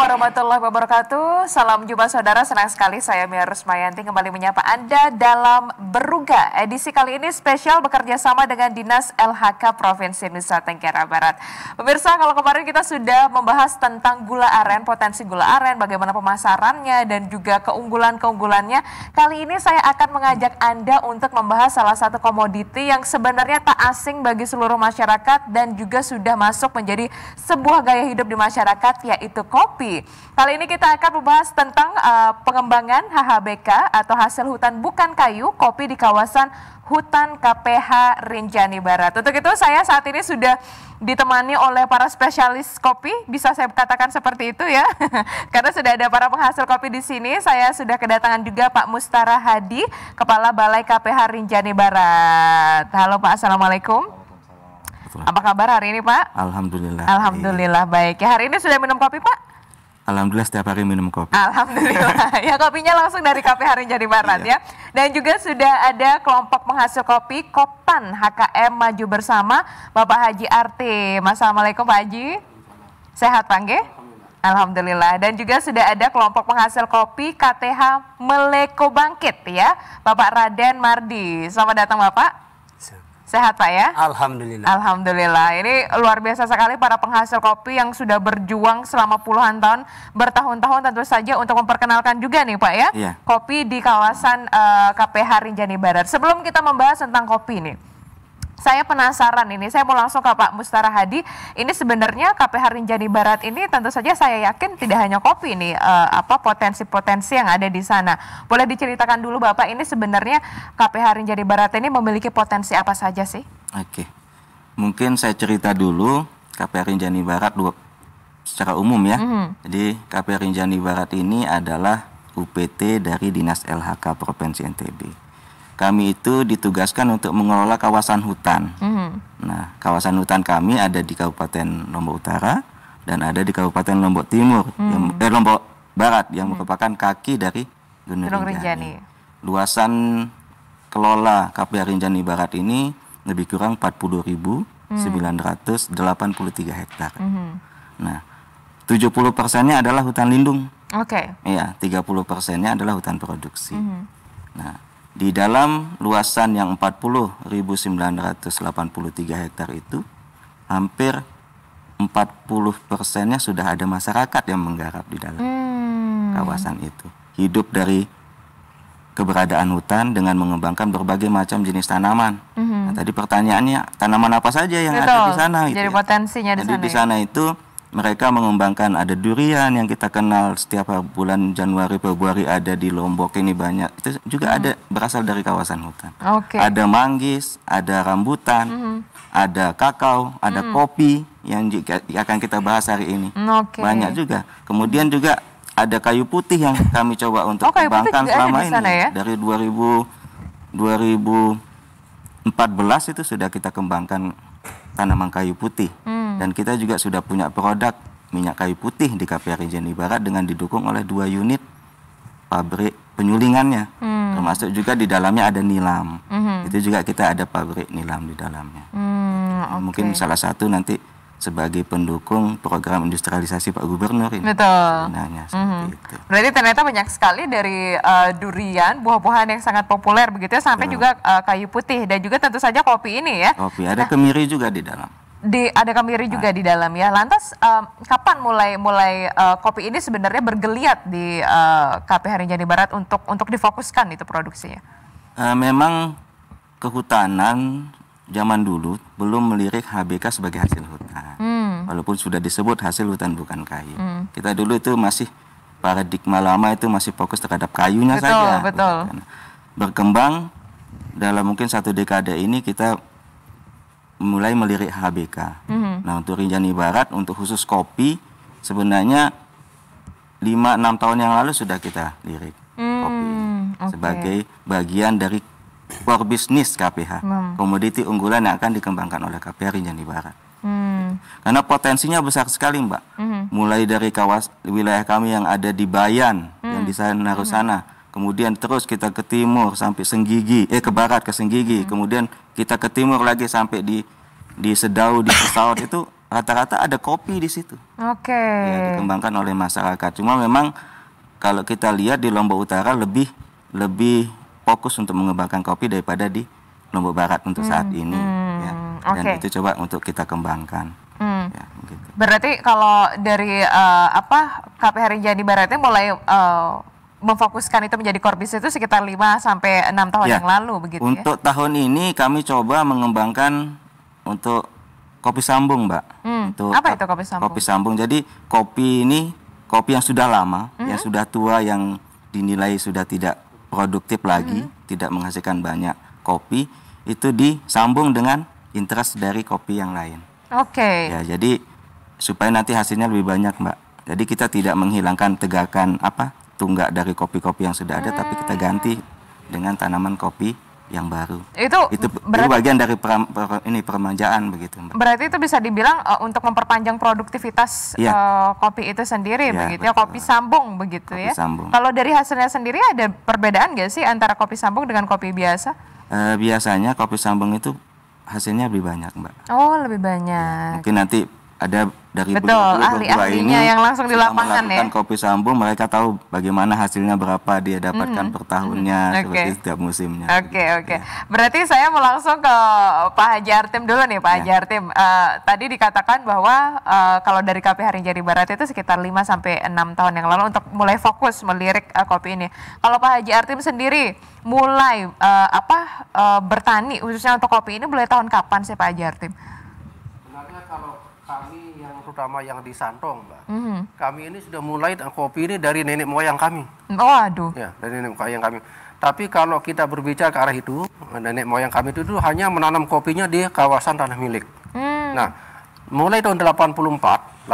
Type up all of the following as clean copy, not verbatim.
warahmatullahi wabarakatuh. Salam jumpa saudara, senang sekali saya Mia Rusmayanti kembali menyapa Anda dalam Beruga. Edisi kali ini spesial bekerja sama dengan Dinas LHK Provinsi Nusa Tenggara Barat. Pemirsa, kalau kemarin kita sudah membahas tentang gula aren, potensi gula aren, bagaimana pemasarannya dan juga keunggulan-keunggulannya. Kali ini saya akan mengajak Anda untuk membahas salah satu komoditi yang sebenarnya tak asing bagi seluruh masyarakat dan juga sudah masuk menjadi sebuah gaya hidup di masyarakat, yaitu kopi. Kali ini kita akan membahas tentang pengembangan HHBK atau hasil hutan bukan kayu kopi di kawasan hutan KPH Rinjani Barat. Untuk itu saya saat ini sudah ditemani oleh para spesialis kopi, bisa saya katakan seperti itu ya. Karena sudah ada para penghasil kopi di sini. Saya sudah kedatangan juga Pak Mustara Hadi, Kepala Balai KPH Rinjani Barat. Halo Pak, Assalamualaikum. Apa kabar hari ini Pak? Alhamdulillah. Alhamdulillah baik. Ya, hari ini sudah minum kopi Pak? Alhamdulillah setiap hari minum kopi. Alhamdulillah. Ya, kopinya langsung dari KPH Rinjani Barat ya. Dan juga sudah ada kelompok penghasil kopi Koptan HKM Maju Bersama Bapak Haji Arti. Assalamualaikum Pak Haji. Sehat Pak nggih? Alhamdulillah. Dan juga sudah ada kelompok penghasil kopi KTH Meleko Bangkit ya, Bapak Raden Mardi. Selamat datang Bapak. Sehat Pak ya? Alhamdulillah. Alhamdulillah. Ini luar biasa sekali para penghasil kopi yang sudah berjuang selama puluhan tahun, bertahun-tahun tentu saja untuk memperkenalkan juga nih Pak ya, kopi di kawasan KPH Rinjani Barat. Sebelum kita membahas tentang kopi nih, saya penasaran ini, saya mau langsung ke Pak Mustara Hadi. Ini sebenarnya KPH Rinjani Barat ini tentu saja saya yakin tidak hanya kopi nih, potensi-potensi yang ada di sana. Boleh diceritakan dulu Bapak, ini sebenarnya KPH Rinjani Barat ini memiliki potensi apa saja sih? Oke, mungkin saya cerita dulu KPH Rinjani Barat secara umum ya. Jadi KPH Rinjani Barat ini adalah UPT dari Dinas LHK Provinsi NTB. Kami itu ditugaskan untuk mengelola kawasan hutan. Nah, kawasan hutan kami ada di Kabupaten Lombok Utara dan ada di Kabupaten Lombok Timur, Lombok Barat yang merupakan kaki dari Gunung Rinjani. Luasan kelola KPH Rinjani Barat ini lebih kurang 40.983 hektar. Nah, 70%-nya adalah hutan lindung. Oke. Iya, 30%-nya adalah hutan produksi. Nah, di dalam luasan yang 40.983 hektar itu, hampir 40%-nya sudah ada masyarakat yang menggarap di dalam kawasan itu. Hidup dari keberadaan hutan dengan mengembangkan berbagai macam jenis tanaman. Nah, tadi pertanyaannya, tanaman apa saja yang ada di sana? Jadi potensinya di sana. Jadi di sana itu mereka mengembangkan, ada durian yang kita kenal setiap bulan Januari Februari ada di Lombok ini banyak. Itu juga ada berasal dari kawasan hutan. Ada manggis, ada rambutan, ada kakao, ada kopi yang juga akan kita bahas hari ini. Banyak juga. Kemudian juga ada kayu putih yang kami coba untuk kembangkan selama ini. Ya? Dari 2014 itu sudah kita kembangkan tanaman kayu putih. Dan kita juga sudah punya produk minyak kayu putih di KPH Rinjani Barat dengan didukung oleh 2 unit pabrik penyulingannya. Termasuk juga di dalamnya ada nilam. Itu juga kita ada pabrik nilam di dalamnya. Mungkin salah satu nanti sebagai pendukung program industrialisasi Pak Gubernur ini. Betul. Seperti itu. Berarti ternyata banyak sekali dari durian, buah-buahan yang sangat populer begitu ya, sampai juga kayu putih dan juga tentu saja kopi ini ya. Kopi, ada kemiri juga di dalam. Ada kemiri juga di dalam ya. Lantas kapan mulai kopi ini sebenarnya bergeliat di KPH Rinjani Barat untuk difokuskan itu produksinya? Memang kehutanan zaman dulu belum melirik HBK sebagai hasil hutan. Walaupun sudah disebut hasil hutan bukan kayu. Kita dulu itu masih paradigma lama itu masih fokus terhadap kayunya saja. Betul. Berkembang dalam mungkin 1 dekade ini kita mulai melirik HBK. Nah, untuk Rinjani Barat, untuk khusus kopi, sebenarnya 5-6 tahun yang lalu sudah kita lirik kopi sebagai bagian dari core bisnis KPH, komoditi unggulan yang akan dikembangkan oleh KPH Rinjani Barat. Karena potensinya besar sekali Mbak. Mulai dari wilayah kami yang ada di Bayan, yang di sana Narusana, kemudian terus kita ke timur sampai Senggigi, ke barat ke Senggigi, kemudian kita ke timur lagi sampai di Sedau, di Pesawat itu rata-rata ada kopi di situ. Oke. Ya, dikembangkan oleh masyarakat. Cuma memang kalau kita lihat di Lombok Utara lebih fokus untuk mengembangkan kopi daripada di Lombok Barat untuk saat ini. Ya. Dan itu coba untuk kita kembangkan. Ya, gitu. Berarti kalau dari KPH Rinjani Barat ini mulai memfokuskan itu menjadi core business itu sekitar 5 sampai 6 tahun yang lalu begitu ya? Untuk tahun ini kami coba mengembangkan untuk kopi sambung, Mbak. Untuk apa itu kopi sambung? Kopi sambung. Jadi kopi ini kopi yang sudah lama, yang sudah tua, yang dinilai sudah tidak produktif lagi, tidak menghasilkan banyak kopi, itu disambung dengan interest dari kopi yang lain. Oke. Ya, jadi supaya nanti hasilnya lebih banyak, Mbak. Jadi kita tidak menghilangkan tegakan tunggak dari kopi-kopi yang sudah ada, tapi kita ganti dengan tanaman kopi yang baru. Itu bagian dari peremajaan begitu, Mbak. Berarti itu bisa dibilang untuk memperpanjang produktivitas kopi itu sendiri, begitu ya, kopi sambung begitu ya. Sambung. Kalau dari hasilnya sendiri ada perbedaan nggak sih antara kopi sambung dengan kopi biasa? Biasanya kopi sambung itu hasilnya lebih banyak, Mbak. Oh, lebih banyak. Mungkin nanti ada dari ahli-ahlinya yang langsung di lapangan ya. Kopi sambung, mereka tahu bagaimana hasilnya, berapa dia dapatkan per tahunnya, seperti setiap musimnya. Oke. Berarti saya mau langsung ke Pak Haji Artim dulu nih, Pak Haji Artim. Tadi dikatakan bahwa kalau dari KPH Rinjani Barat itu sekitar 5 sampai 6 tahun yang lalu untuk mulai fokus melirik kopi ini. Kalau Pak Haji Artim sendiri mulai bertani khususnya untuk kopi ini mulai tahun kapan sih Pak Haji Artim? Sebenarnya kalau kami yang terutama yang di Santong, Mbak, kami ini sudah mulai kopi ini dari nenek moyang kami. Waduh. Ya, dari nenek moyang kami. Tapi kalau kita berbicara ke arah itu, nenek moyang kami itu hanya menanam kopinya di kawasan tanah milik. Nah, mulai tahun 84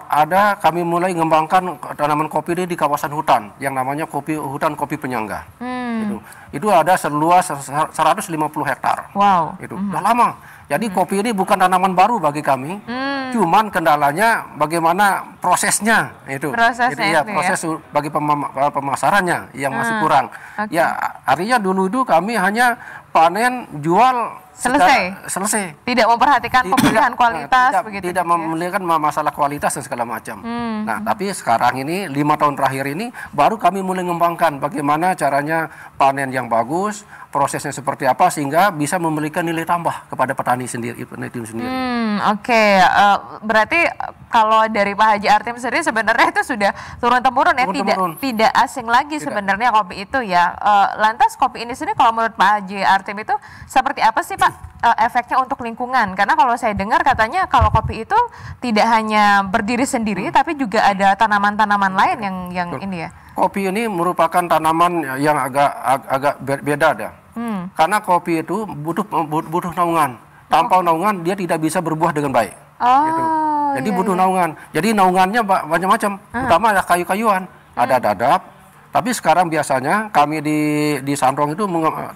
ada kami mulai mengembangkan tanaman kopi ini di kawasan hutan yang namanya hutan kopi penyangga. Itu ada seluas 150 hektar. Wow. Itu udah lama. Jadi kopi ini bukan tanaman baru bagi kami, cuman kendalanya bagaimana prosesnya itu. Proses bagi pemasarannya yang masih kurang. Ya, artinya dulu itu kami hanya panen, jual, selesai. Tidak memperhatikan pemilihan kualitas begitu. Tidak memperhatikan masalah kualitas dan segala macam. Nah, tapi sekarang ini 5 tahun terakhir ini baru kami mulai mengembangkan bagaimana caranya panen yang bagus, prosesnya seperti apa sehingga bisa memberikan nilai tambah kepada petani sendiri. Oke. Berarti kalau dari Pak Haji Artim sendiri sebenarnya itu sudah turun temurun ya, tidak asing lagi sebenarnya kopi itu ya. Lantas kopi ini sendiri kalau menurut Pak Haji Artim itu seperti apa sih Pak efeknya untuk lingkungan? Karena kalau saya dengar katanya kalau kopi itu tidak hanya berdiri sendiri tapi juga ada tanaman-tanaman lain yang ini ya. Kopi ini merupakan tanaman yang agak beda dah. Karena kopi itu butuh naungan. Tanpa naungan dia tidak bisa berbuah dengan baik. Jadi butuh naungan. Jadi naungannya macam-macam. Utama ada kayu-kayuan, ada dadap. Tapi sekarang biasanya kami di Santong itu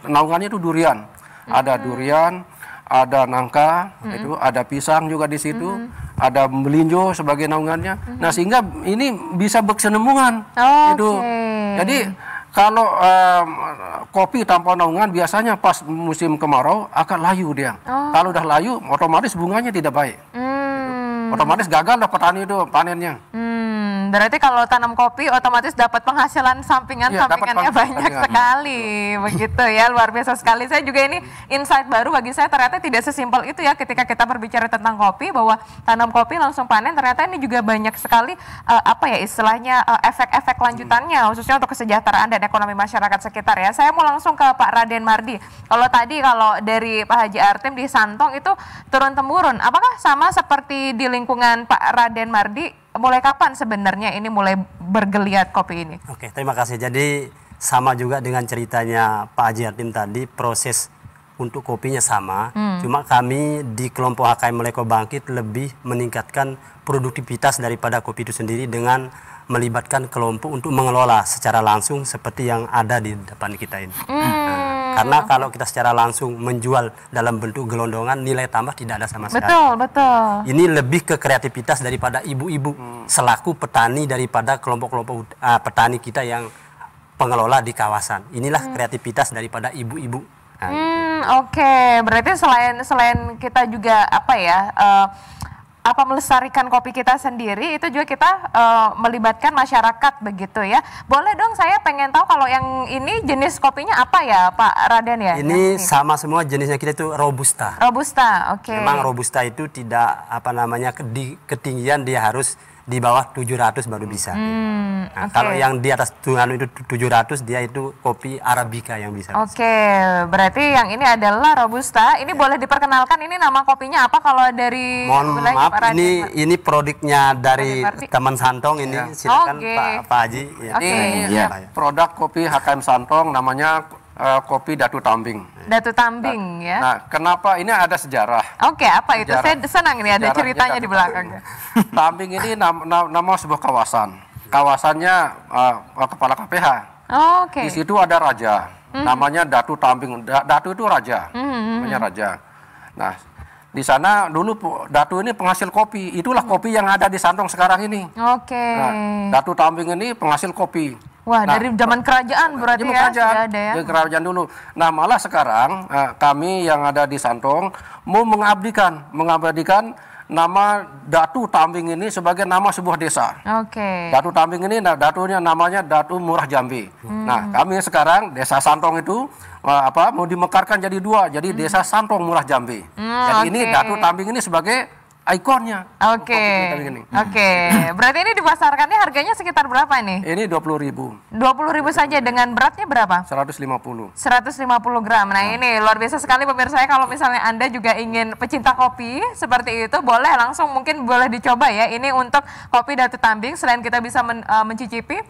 naungannya itu durian. Ada durian, ada nangka, itu ada pisang juga di situ, ada melinjo sebagai naungannya. Nah, sehingga ini bisa berkesinambungan. Jadi kalau kopi tanpa naungan biasanya pas musim kemarau akan layu dia. Kalau udah layu, otomatis bunganya tidak baik. Otomatis gagal lah petani itu panennya. Berarti kalau tanam kopi otomatis dapat penghasilan sampingannya banyak sekali, begitu ya, luar biasa sekali. Saya juga ini insight baru bagi saya, ternyata tidak sesimpel itu ya ketika kita berbicara tentang kopi, bahwa tanam kopi langsung panen, ternyata ini juga banyak sekali istilahnya efek-efek lanjutannya, khususnya untuk kesejahteraan dan ekonomi masyarakat sekitar ya. Saya mau langsung ke Pak Raden Mardi. Kalau tadi kalau dari Pak Haji Artim di Santong itu turun temurun, apakah sama seperti di lingkungan Pak Raden Mardi? Mulai kapan sebenarnya ini mulai bergeliat kopi ini? Oke, terima kasih. Jadi sama juga dengan ceritanya Pak Haji Artim tadi, proses untuk kopinya sama. Cuma kami di kelompok HKM Meleko Bangkit lebih meningkatkan produktivitas daripada kopi itu sendiri dengan melibatkan kelompok untuk mengelola secara langsung seperti yang ada di depan kita ini. Karena kalau kita secara langsung menjual dalam bentuk gelondongan, nilai tambah tidak ada sama sekali. Betul. Ini lebih ke kreativitas daripada ibu-ibu selaku petani daripada kelompok-kelompok petani kita yang pengelola di kawasan. Inilah kreativitas daripada ibu-ibu. Oke. Berarti selain kita juga melestarikan kopi kita sendiri, itu juga kita melibatkan masyarakat begitu ya. Boleh dong, saya pengen tahu kalau yang ini jenis kopinya apa ya Pak Raden ya? Ini sama semua jenisnya, kita itu Robusta. Robusta, oke. Memang Robusta itu tidak di ketinggian dia harus di bawah 700 baru bisa. Nah, kalau yang di atas Tuhan itu 700 dia itu kopi Arabica yang bisa. Oke, berarti yang ini adalah Robusta. Ini boleh diperkenalkan ini nama kopinya apa kalau dari Mohon maaf, ini produknya dari teman Santong ini. Silakan Pak Haji. Ini produk kopi HKM Santong, namanya kopi Datu Tambing. Datu Tambing ya. Nah, kenapa ini ada sejarah? Oke, apa itu? Saya senang ini ada ceritanya di belakangnya. Tambing ini nama sebuah kawasan. Kawasannya kepala KPH. Oke. Di situ ada raja, namanya Datu Tambing. Datu itu raja, namanya raja. Nah, di sana dulu Datu ini penghasil kopi. Itulah kopi yang ada di Santong sekarang ini. Oke. Nah, Datu Tambing ini penghasil kopi. Wah, dari zaman kerajaan berarti ya, sudah ada ya? Dari kerajaan dulu. Nah, malah sekarang kami yang ada di Santong mau mengabdikan nama Datu Tambing ini sebagai nama sebuah desa. Oke. Datu Tambing ini, datunya namanya Datu Murah Jambi. Nah, kami sekarang desa Santong itu mau dimekarkan jadi dua, jadi desa Santong Murah Jambi. Jadi ini Datu Tambing ini sebagai ikonnya. Oke. Berarti ini dipasarkannya harganya sekitar berapa nih? Ini 20.000. 20.000 saja, dengan beratnya berapa? 150 gram. Nah, ini luar biasa sekali pemirsa saya. Kalau misalnya Anda juga ingin pecinta kopi seperti itu, boleh langsung mungkin boleh dicoba ya. Ini untuk kopi Datu Tambing. Selain kita bisa mencicipi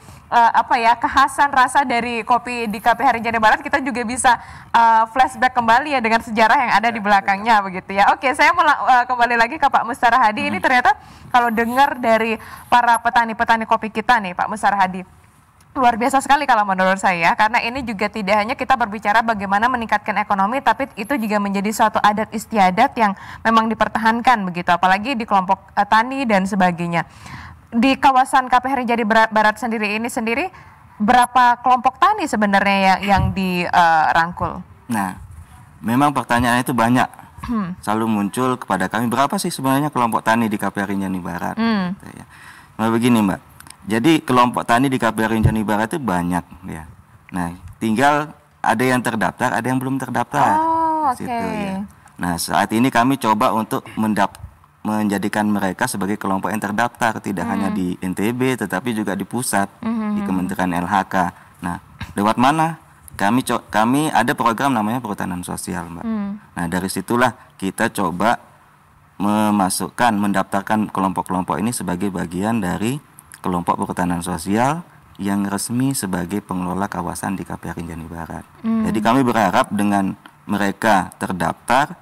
kekhasan rasa dari kopi di KPH Rinjani Barat, kita juga bisa flashback kembali ya dengan sejarah yang ada di belakangnya begitu ya. Oke, saya mau kembali lagi ke Pak Mustarah Hadi. Ini ternyata kalau dengar dari para petani-petani kopi kita nih Pak Mustarah Hadi, luar biasa sekali kalau menurut saya, karena ini juga tidak hanya kita berbicara bagaimana meningkatkan ekonomi, tapi itu juga menjadi suatu adat istiadat yang memang dipertahankan begitu, apalagi di kelompok tani dan sebagainya. Di kawasan KPH Rinjani Barat sendiri berapa kelompok tani sebenarnya yang dirangkul? Nah, memang pertanyaan itu banyak. Selalu muncul kepada kami, berapa sih sebenarnya kelompok tani di KPH Rinjani Barat? Nah, begini Mbak, jadi kelompok tani di KPH Rinjani Barat itu banyak ya. Nah, tinggal ada yang terdaftar, ada yang belum terdaftar. Ya. Nah, saat ini kami coba untuk menjadikan mereka sebagai kelompok yang terdaftar, tidak hanya di NTB tetapi juga di pusat, di Kementerian LHK. Nah, lewat mana? Kami ada program namanya perhutanan sosial, Mbak. Nah, dari situlah kita coba mendaftarkan kelompok-kelompok ini sebagai bagian dari kelompok perhutanan sosial yang resmi sebagai pengelola kawasan di KPH Rinjani Barat. Jadi kami berharap dengan mereka terdaftar,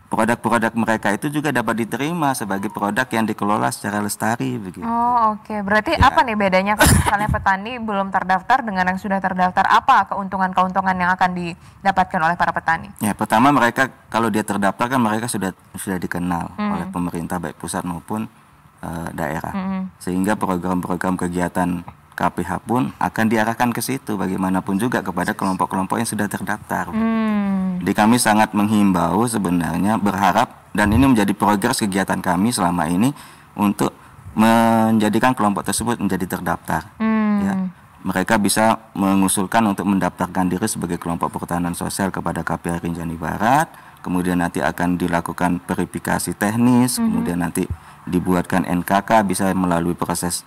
produk-produk mereka itu juga dapat diterima sebagai produk yang dikelola secara lestari begitu. Oke. Berarti apa nih bedanya kalau misalnya petani belum terdaftar dengan yang sudah terdaftar? Apa keuntungan-keuntungan yang akan didapatkan oleh para petani? Ya, pertama mereka kalau dia terdaftar kan mereka sudah dikenal oleh pemerintah baik pusat maupun daerah. Sehingga program-program kegiatan KPH pun akan diarahkan ke situ, bagaimanapun juga kepada kelompok-kelompok yang sudah terdaftar. Jadi kami sangat menghimbau sebenarnya, berharap, dan ini menjadi progres kegiatan kami selama ini untuk menjadikan kelompok tersebut menjadi terdaftar. Ya. Mereka bisa mengusulkan untuk mendaftarkan diri sebagai kelompok perhutanan sosial kepada KPH Rinjani Barat, kemudian nanti akan dilakukan verifikasi teknis, kemudian nanti dibuatkan NKK, bisa melalui proses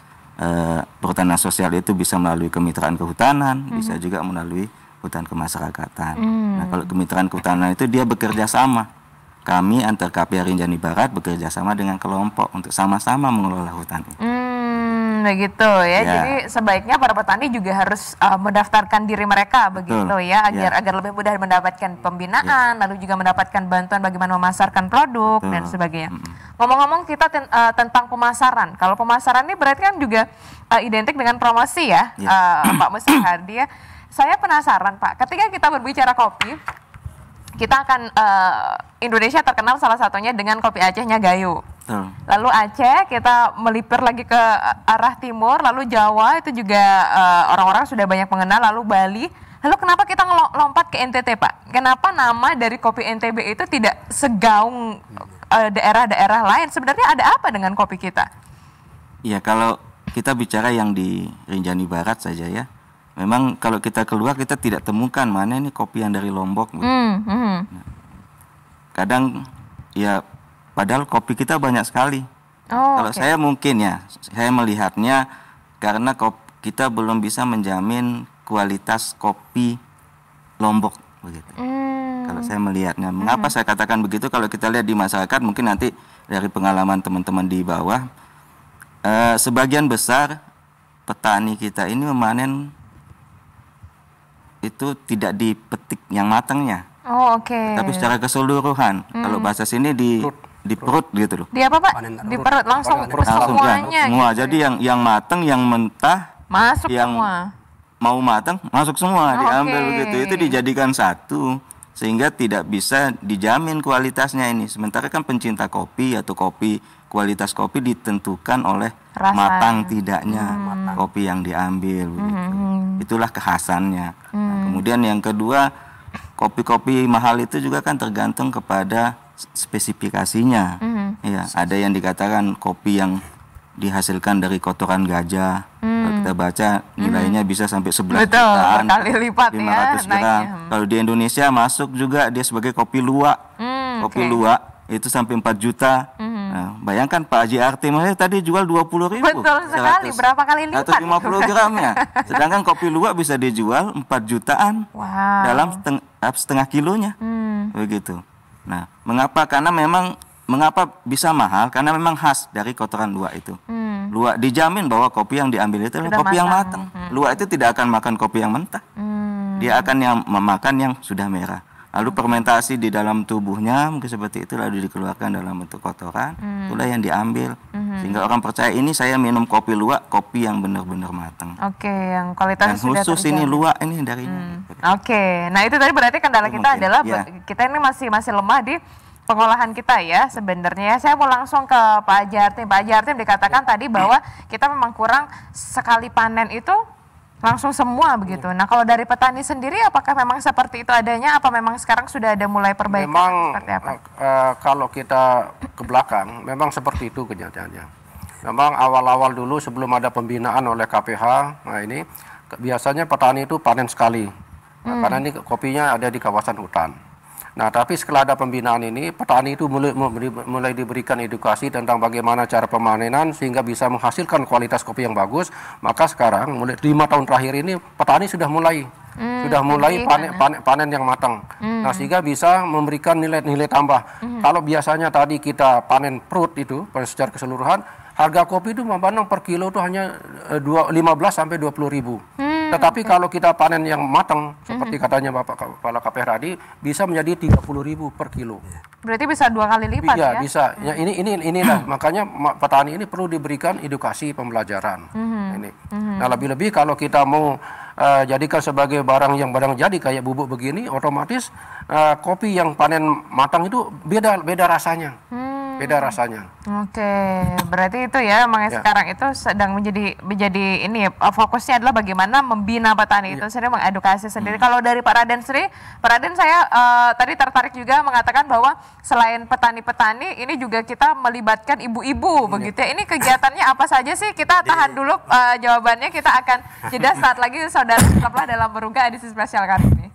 perhutanan sosial itu bisa melalui kemitraan kehutanan, bisa juga melalui hutan kemasyarakatan. Nah, kalau kemitraan kehutanan itu dia bekerja sama. Kami antar KPH Rinjani Barat bekerja sama dengan kelompok untuk sama-sama mengelola hutan itu. Begitu ya. Jadi sebaiknya para petani juga harus mendaftarkan diri mereka begitu ya, agar lebih mudah mendapatkan pembinaan, lalu juga mendapatkan bantuan bagaimana memasarkan produk dan sebagainya. Ngomong-ngomong kita tentang pemasaran. Kalau pemasaran ini berarti kan juga identik dengan promosi ya, Pak Mustarah Hadi ya. Saya penasaran Pak, ketika kita berbicara kopi, kita akan Indonesia terkenal salah satunya dengan kopi Acehnya Gayo. Lalu Aceh kita melipir lagi ke arah timur, lalu Jawa itu juga orang-orang sudah banyak mengenal, lalu Bali. Lalu kenapa kita lompat ke NTT Pak? Kenapa nama dari kopi NTB itu tidak segaung daerah-daerah lain. Sebenarnya ada apa dengan kopi kita? Ya, kalau kita bicara yang di Rinjani Barat saja ya, memang kalau kita keluar kita tidak temukan mana ini kopi yang dari Lombok. Nah, kadang ya padahal kopi kita banyak sekali. Kalau saya mungkin ya, saya melihatnya karena kita belum bisa menjamin kualitas kopi Lombok begitu. Kalau saya melihatnya, mengapa saya katakan begitu? Kalau kita lihat di masyarakat, mungkin nanti dari pengalaman teman-teman di bawah, sebagian besar petani kita ini memanen itu tidak dipetik yang matangnya. Tapi secara keseluruhan, kalau bahasa sini di perut gitu loh. Di apa Pak? Di perut langsung semuanya. Ya, semua. Gitu. Jadi yang matang, yang mentah, masuk yang semua. Mau matang masuk semua, diambil begitu. Itu dijadikan satu sehingga tidak bisa dijamin kualitasnya ini. Sementara kan pencinta kopi atau kualitas kopi ditentukan oleh matang tidaknya kopi yang diambil begitu. Itulah kekhasannya. Nah, kemudian yang kedua, kopi-kopi mahal itu juga kan tergantung kepada spesifikasinya. Ya, ada yang dikatakan kopi yang dihasilkan dari kotoran gajah. Kalau kita baca nilainya bisa sampai 11 jutaan, kali lipat 500 gram. Kalau di Indonesia masuk juga dia sebagai kopi luwak. Kopi luwak itu sampai 4 juta. Nah, bayangkan Pak Haji Artim tadi jual 20.000. Betul sekali, berapa kali lipat? 150 gramnya. Sedangkan kopi luwak bisa dijual 4 jutaan dalam setengah kilonya. Begitu. Nah, mengapa? Karena memang mengapa bisa mahal? Karena memang khas dari kotoran luwak itu. Luwak dijamin bahwa kopi yang diambil itu adalah kopi yang matang. Luwak itu tidak akan makan kopi yang mentah. Dia akan memakan yang sudah merah. Lalu fermentasi di dalam tubuhnya mungkin seperti itu, lalu dikeluarkan dalam bentuk kotoran. Itulah yang diambil. Sehingga orang percaya ini saya minum kopi luwak, kopi yang benar-benar matang. Yang kualitasnya sudah khusus ini luwak ini darinya. Nah itu tadi berarti kendala kita adalah kita ini masih lemah di pengolahan kita ya sebenarnya. Saya mau langsung ke Pak Haji Artim. Pak Haji Artim dikatakan tadi bahwa kita memang kurang sekali panen itu langsung semua begitu. Nah kalau dari petani sendiri apakah memang seperti itu adanya? Apa memang sekarang sudah ada mulai perbaikan? Memang seperti apa? Kalau kita ke belakang memang seperti itu kenyataannya. Memang awal-awal dulu sebelum ada pembinaan oleh KPH, nah ini biasanya petani itu panen sekali. Karena ini kopinya ada di kawasan hutan. Nah, tapi setelah ada pembinaan ini, petani itu mulai diberikan edukasi tentang bagaimana cara pemanenan sehingga bisa menghasilkan kualitas kopi yang bagus. Maka sekarang, mulai 5 tahun terakhir ini, petani sudah mulai panen yang matang. Nah, sehingga bisa memberikan nilai tambah. Kalau biasanya tadi kita panen perut itu, secara keseluruhan, harga kopi itu memandang per kilo itu hanya 15 sampai 20.000. Tetapi kalau kita panen yang matang, seperti katanya Bapak Kepala KPH tadi, bisa menjadi 30.000 per kilo. Berarti bisa 2 kali lipat ya? Bisa. Ya, inilah makanya petani ini perlu diberikan edukasi pembelajaran. Ini. Nah, lebih-lebih kalau kita mau jadikan sebagai barang jadi kayak bubuk begini, otomatis kopi yang panen matang itu beda rasanya. Beda rasanya. Berarti itu ya, makanya sekarang itu sedang menjadi ini fokusnya adalah bagaimana membina petani itu sendiri, mengedukasi sendiri. Kalau dari Pak Raden Sri, Pak Raden saya tadi tertarik juga mengatakan bahwa selain petani-petani ini juga kita melibatkan ibu-ibu begitu ya. Ini kegiatannya apa saja sih? Kita tahan dulu jawabannya, kita akan jeda saat lagi. Saudara tetaplah dalam Berungga edisi spesial kali ini.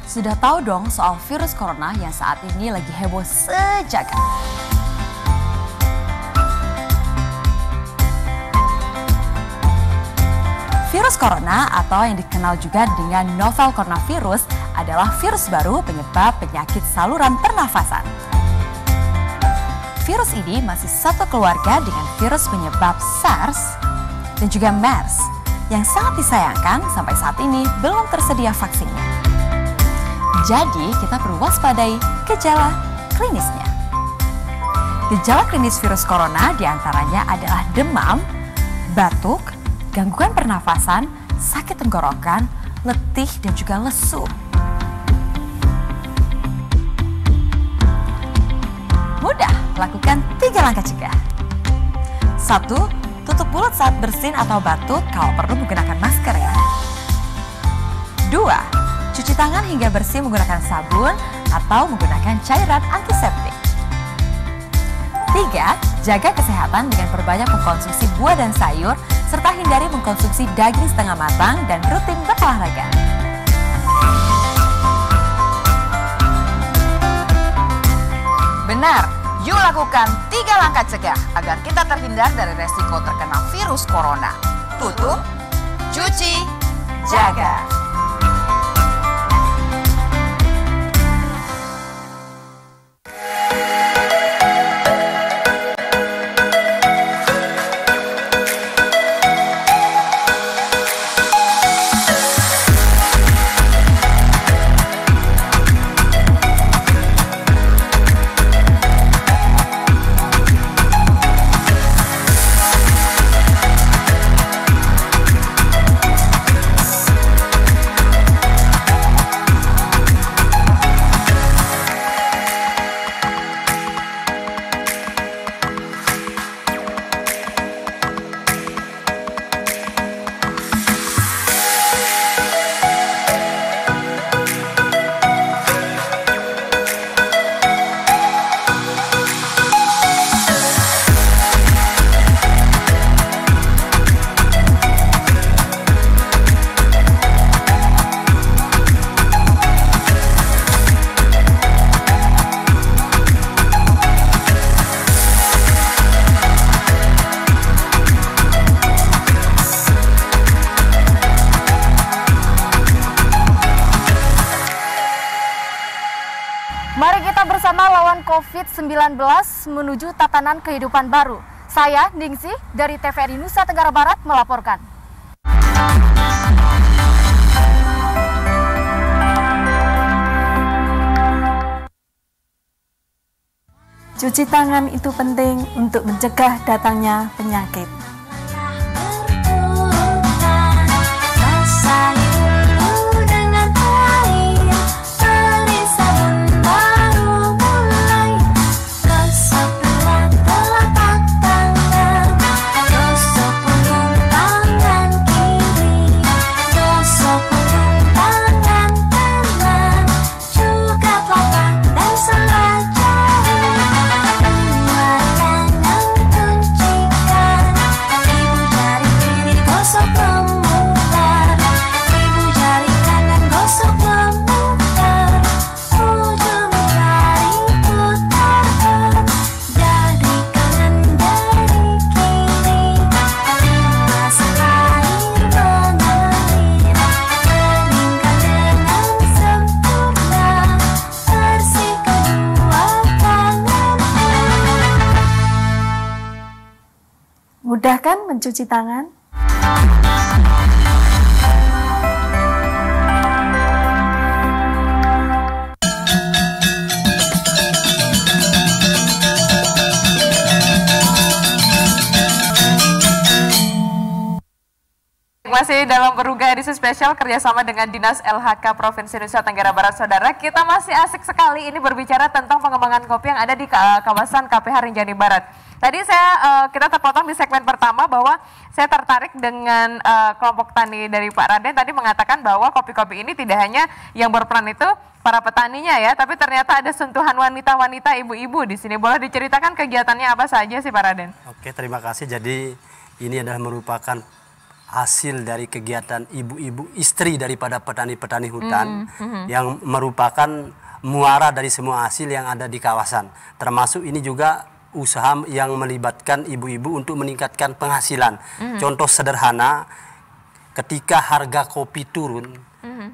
Sudah tahu dong soal virus corona yang saat ini lagi heboh sejagat. Virus corona atau yang dikenal juga dengan novel coronavirus adalah virus baru penyebab penyakit saluran pernafasan. Virus ini masih satu keluarga dengan virus penyebab SARS dan juga MERS yang sangat disayangkan sampai saat ini belum tersedia vaksinnya. Jadi, kita perlu waspadai gejala klinisnya. Gejala klinis virus corona diantaranya adalah demam, batuk, gangguan pernafasan, sakit tenggorokan, letih, dan juga lesu. Mudah, lakukan 3 langkah cegah. 1. Tutup mulut saat bersin atau batuk, kalau perlu menggunakan masker ya. 2. Cuci tangan hingga bersih menggunakan sabun atau menggunakan cairan antiseptik. 3. Jaga kesehatan dengan perbanyak mengkonsumsi buah dan sayur, serta hindari mengkonsumsi daging setengah matang dan rutin berolahraga. Benar, yuk lakukan 3 langkah cegah agar kita terhindar dari resiko terkena virus corona. Tutup, cuci, jaga. Mari kita bersama lawan COVID-19 menuju tatanan kehidupan baru. Saya, Ningsih, dari TVRI Nusa Tenggara Barat melaporkan. Cuci tangan itu penting untuk mencegah datangnya penyakit. Mudah kan mencuci tangan? Masih dalam Berungga edisi spesial kerjasama dengan Dinas LHK Provinsi Nusa Tenggara Barat, Saudara. Kita masih asik sekali ini berbicara tentang pengembangan kopi yang ada di kawasan KPH Rinjani Barat. Tadi kita terpotong di segmen pertama bahwa saya tertarik dengan kelompok tani dari Pak Raden tadi mengatakan bahwa kopi-kopi ini tidak hanya yang berperan itu para petaninya ya, tapi ternyata ada sentuhan wanita-wanita, ibu-ibu di sini. Boleh diceritakan kegiatannya apa saja sih Pak Raden? Oke, terima kasih. Jadi ini adalah merupakan hasil dari kegiatan ibu-ibu istri daripada petani-petani hutan yang merupakan muara dari semua hasil yang ada di kawasan. Termasuk ini juga usaha yang melibatkan ibu-ibu untuk meningkatkan penghasilan. Contoh sederhana, ketika harga kopi turun,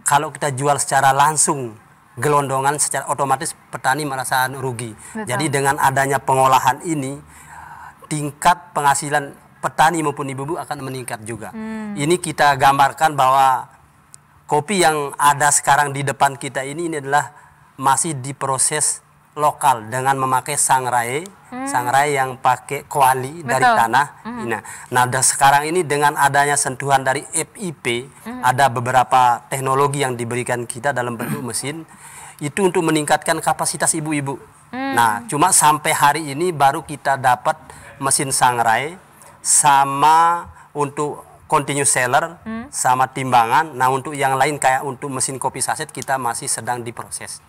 kalau kita jual secara langsung gelondongan, secara otomatis petani merasa rugi. Betul. Jadi dengan adanya pengolahan ini, tingkat penghasilan petani maupun ibu-ibu akan meningkat juga. Ini kita gambarkan bahwa kopi yang ada sekarang di depan kita ini adalah masih diproses lokal dengan memakai sangrai, sangrai yang pakai kuali dari tanah. Nah, sekarang ini dengan adanya sentuhan dari FIP, ada beberapa teknologi yang diberikan kita dalam bentuk mesin, itu untuk meningkatkan kapasitas ibu-ibu. Nah, cuma sampai hari ini baru kita dapat mesin sangrai sama untuk continuous seller, sama timbangan. Nah, untuk yang lain kayak untuk mesin kopi saset kita masih sedang diproses.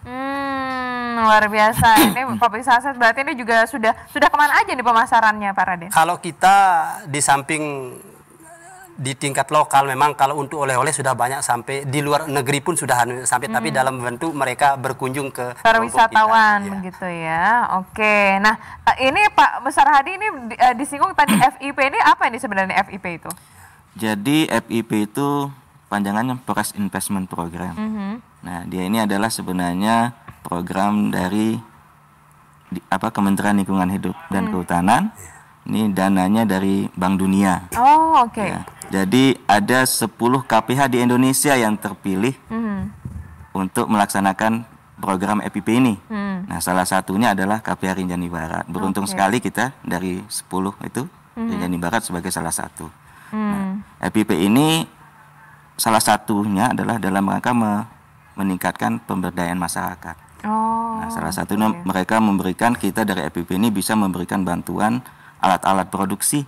Luar biasa. Ini kopi saset berarti ini juga sudah kemana aja nih pemasarannya Pak Raden? Kalau kita di samping di tingkat lokal memang kalau untuk oleh-oleh sudah banyak, sampai di luar negeri pun sudah sampai, tapi dalam bentuk mereka berkunjung ke para wisatawan kita. Begitu ya. Oke. Nah, ini Pak Besar Hadi ini disinggung tadi FIP ini apa ini sebenarnya FIP itu? Jadi FIP itu panjangannya Forest Investment Program. Nah, dia ini adalah sebenarnya program dari Kementerian Lingkungan Hidup dan Kehutanan. Ini dananya dari Bank Dunia. Oh, oke. Ya, jadi ada 10 KPH di Indonesia yang terpilih untuk melaksanakan program FIP ini. Nah, salah satunya adalah KPH Rinjani Barat. Beruntung sekali kita dari 10 itu Rinjani Barat sebagai salah satu. Nah, FIP ini salah satunya adalah dalam rangka meningkatkan pemberdayaan masyarakat. Nah, salah satunya mereka memberikan, kita dari FIP ini bisa memberikan bantuan alat-alat produksi,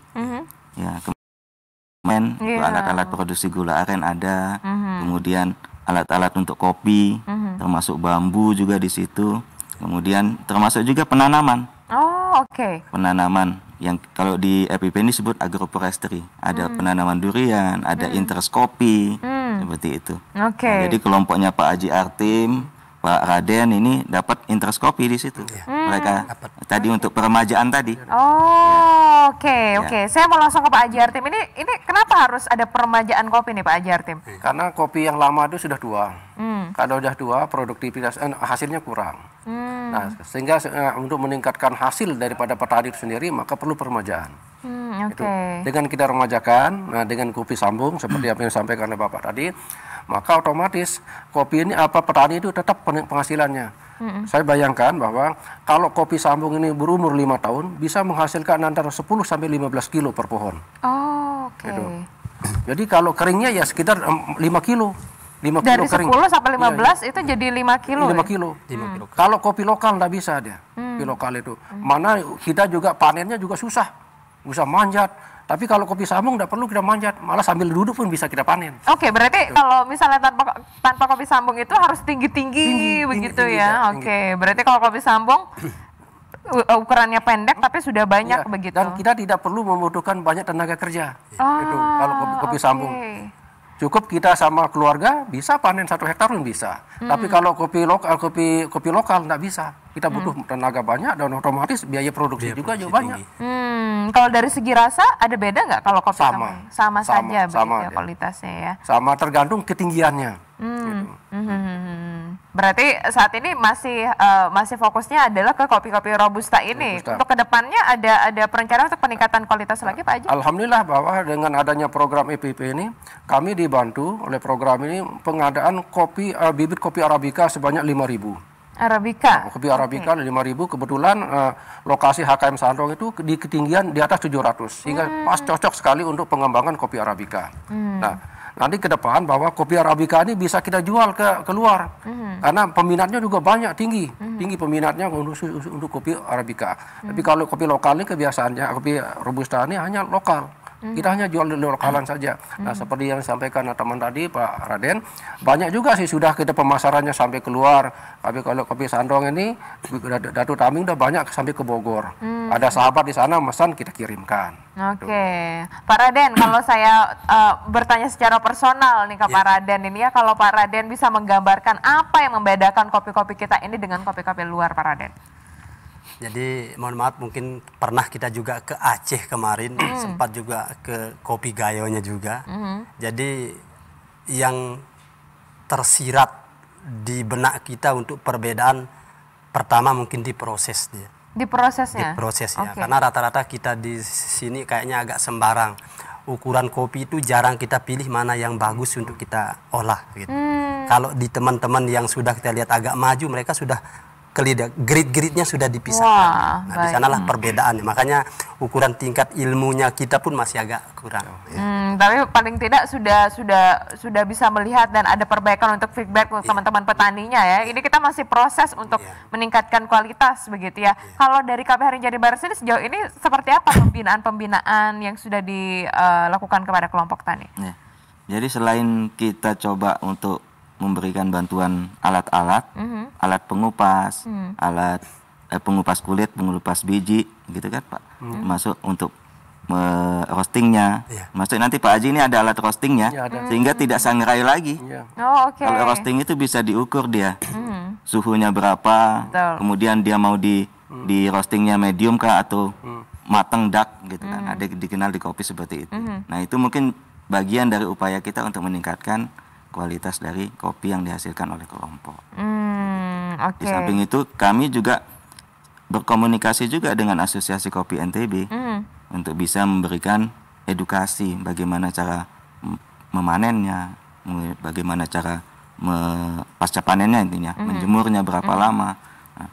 ya, kemudian alat-alat produksi gula aren ada, kemudian alat-alat untuk kopi, termasuk bambu juga di situ, kemudian termasuk juga penanaman. Penanaman yang kalau di FIP ini disebut agroforestry, ada penanaman durian, ada interest kopi, seperti itu. Nah, jadi kelompoknya Pak Haji Artim, Pak Raden ini dapat interest kopi di situ. Mereka tadi untuk peremajaan tadi. Oke. Saya mau langsung ke Pak Haji Artim. Ini kenapa harus ada peremajaan kopi nih Pak Haji Artim? Karena kopi yang lama itu sudah tua. Kalau sudah tua, produktivitas hasilnya kurang. Nah, sehingga untuk meningkatkan hasil daripada petani itu sendiri, maka perlu peremajaan. Dengan kita remajakan, nah dengan kopi sambung seperti apa yang disampaikan oleh Bapak tadi, maka otomatis kopi ini petani itu tetap penghasilannya. Saya bayangkan bahwa kalau kopi sambung ini berumur 5 tahun bisa menghasilkan antara 10 sampai 15 kilo per pohon. Gitu. Jadi kalau keringnya ya sekitar 5 kilo. 5 dari kilo kering. 10 sampai 15 itu jadi 5 kilo. 5 kilo. Kalau kopi lokal nggak bisa dia. Kopi lokal itu. Mana kita juga panennya juga susah manjat. Tapi kalau kopi sambung nggak perlu kita manjat, malah sambil duduk pun bisa kita panen. Berarti kalau misalnya tanpa kopi sambung itu harus tinggi begitu ya. Berarti kalau kopi sambung ukurannya pendek tapi sudah banyak begitu. Dan kita tidak perlu membutuhkan banyak tenaga kerja. Itu kalau kopi sambung. Cukup kita sama keluarga bisa panen 1 hektar pun bisa. Tapi kalau kopi lokal nggak bisa. Kita butuh tenaga banyak dan otomatis biaya produksi juga banyak. Kalau dari segi rasa ada beda nggak kalau kopi sama saja begitu kualitasnya ya? Sama, tergantung ketinggiannya. Berarti saat ini masih fokusnya adalah ke kopi-kopi robusta ini. Untuk kedepannya ada perencanaan untuk peningkatan kualitas lagi Pak Haji? Alhamdulillah bahwa dengan adanya program EPP ini, kami dibantu oleh program ini pengadaan bibit kopi Arabica sebanyak 5.000. Kopi Arabica 5.000, kebetulan lokasi HKM Sandrong itu di ketinggian di atas 700 sehingga pas cocok sekali untuk pengembangan kopi Arabica. Nah, nanti ke depan bahwa kopi Arabica ini bisa kita jual ke luar karena peminatnya juga banyak, tinggi peminatnya untuk kopi Arabica. Tapi kalau kopi lokal ini kebiasaannya kopi robusta ini hanya lokal. Kita hanya jual di lokalan saja. Nah, seperti yang disampaikan teman tadi Pak Raden, banyak juga sih sudah kita pemasarannya sampai keluar. Tapi kalau kopi Sandrong ini, Datu Taming udah banyak sampai ke Bogor. Ada sahabat di sana pesan kita kirimkan. Pak Raden, kalau saya bertanya secara personal nih ke Pak Raden ini ya, kalau Pak Raden bisa menggambarkan apa yang membedakan kopi-kopi kita ini dengan kopi-kopi luar Pak Raden? Jadi mohon maaf, mungkin pernah kita juga ke Aceh kemarin, sempat juga ke Kopi Gayonya juga. Jadi yang tersirat di benak kita untuk perbedaan pertama mungkin di proses dia. Di prosesnya? Di prosesnya, karena rata-rata kita di sini kayaknya agak sembarang. Ukuran kopi itu jarang kita pilih mana yang bagus untuk kita olah gitu. Kalau di teman-teman yang sudah kita lihat agak maju, mereka sudah grid-gridnya sudah dipisahkan. Wah, Nah, di sanalah perbedaannya. Makanya ukuran tingkat ilmunya kita pun masih agak kurang. Tapi paling tidak sudah bisa melihat dan ada perbaikan untuk feedback untuk teman-teman petaninya ya. Ini kita masih proses untuk meningkatkan kualitas begitu ya. Kalau dari KPH Rinjani Barat sendiri sejauh ini seperti apa pembinaan yang sudah dilakukan kepada kelompok tani? Ya. Jadi selain kita coba untuk memberikan bantuan alat-alat, alat pengupas, alat pengupas kulit, pengupas biji, gitu kan Pak, masuk untuk roastingnya. Masuk nanti Pak Haji ini ada alat roastingnya, sehingga tidak sangrai lagi. Oh, oke. Kalau roasting itu bisa diukur dia, suhunya berapa, kemudian dia mau di roastingnya medium kah atau matang dark gitu kan, ada dikenal di kopi seperti itu. Nah itu mungkin bagian dari upaya kita untuk meningkatkan kualitas dari kopi yang dihasilkan oleh kelompok. Di samping itu kami juga berkomunikasi juga dengan Asosiasi Kopi NTB untuk bisa memberikan edukasi bagaimana cara memanennya, bagaimana cara pasca panennya intinya, menjemurnya berapa lama. Nah,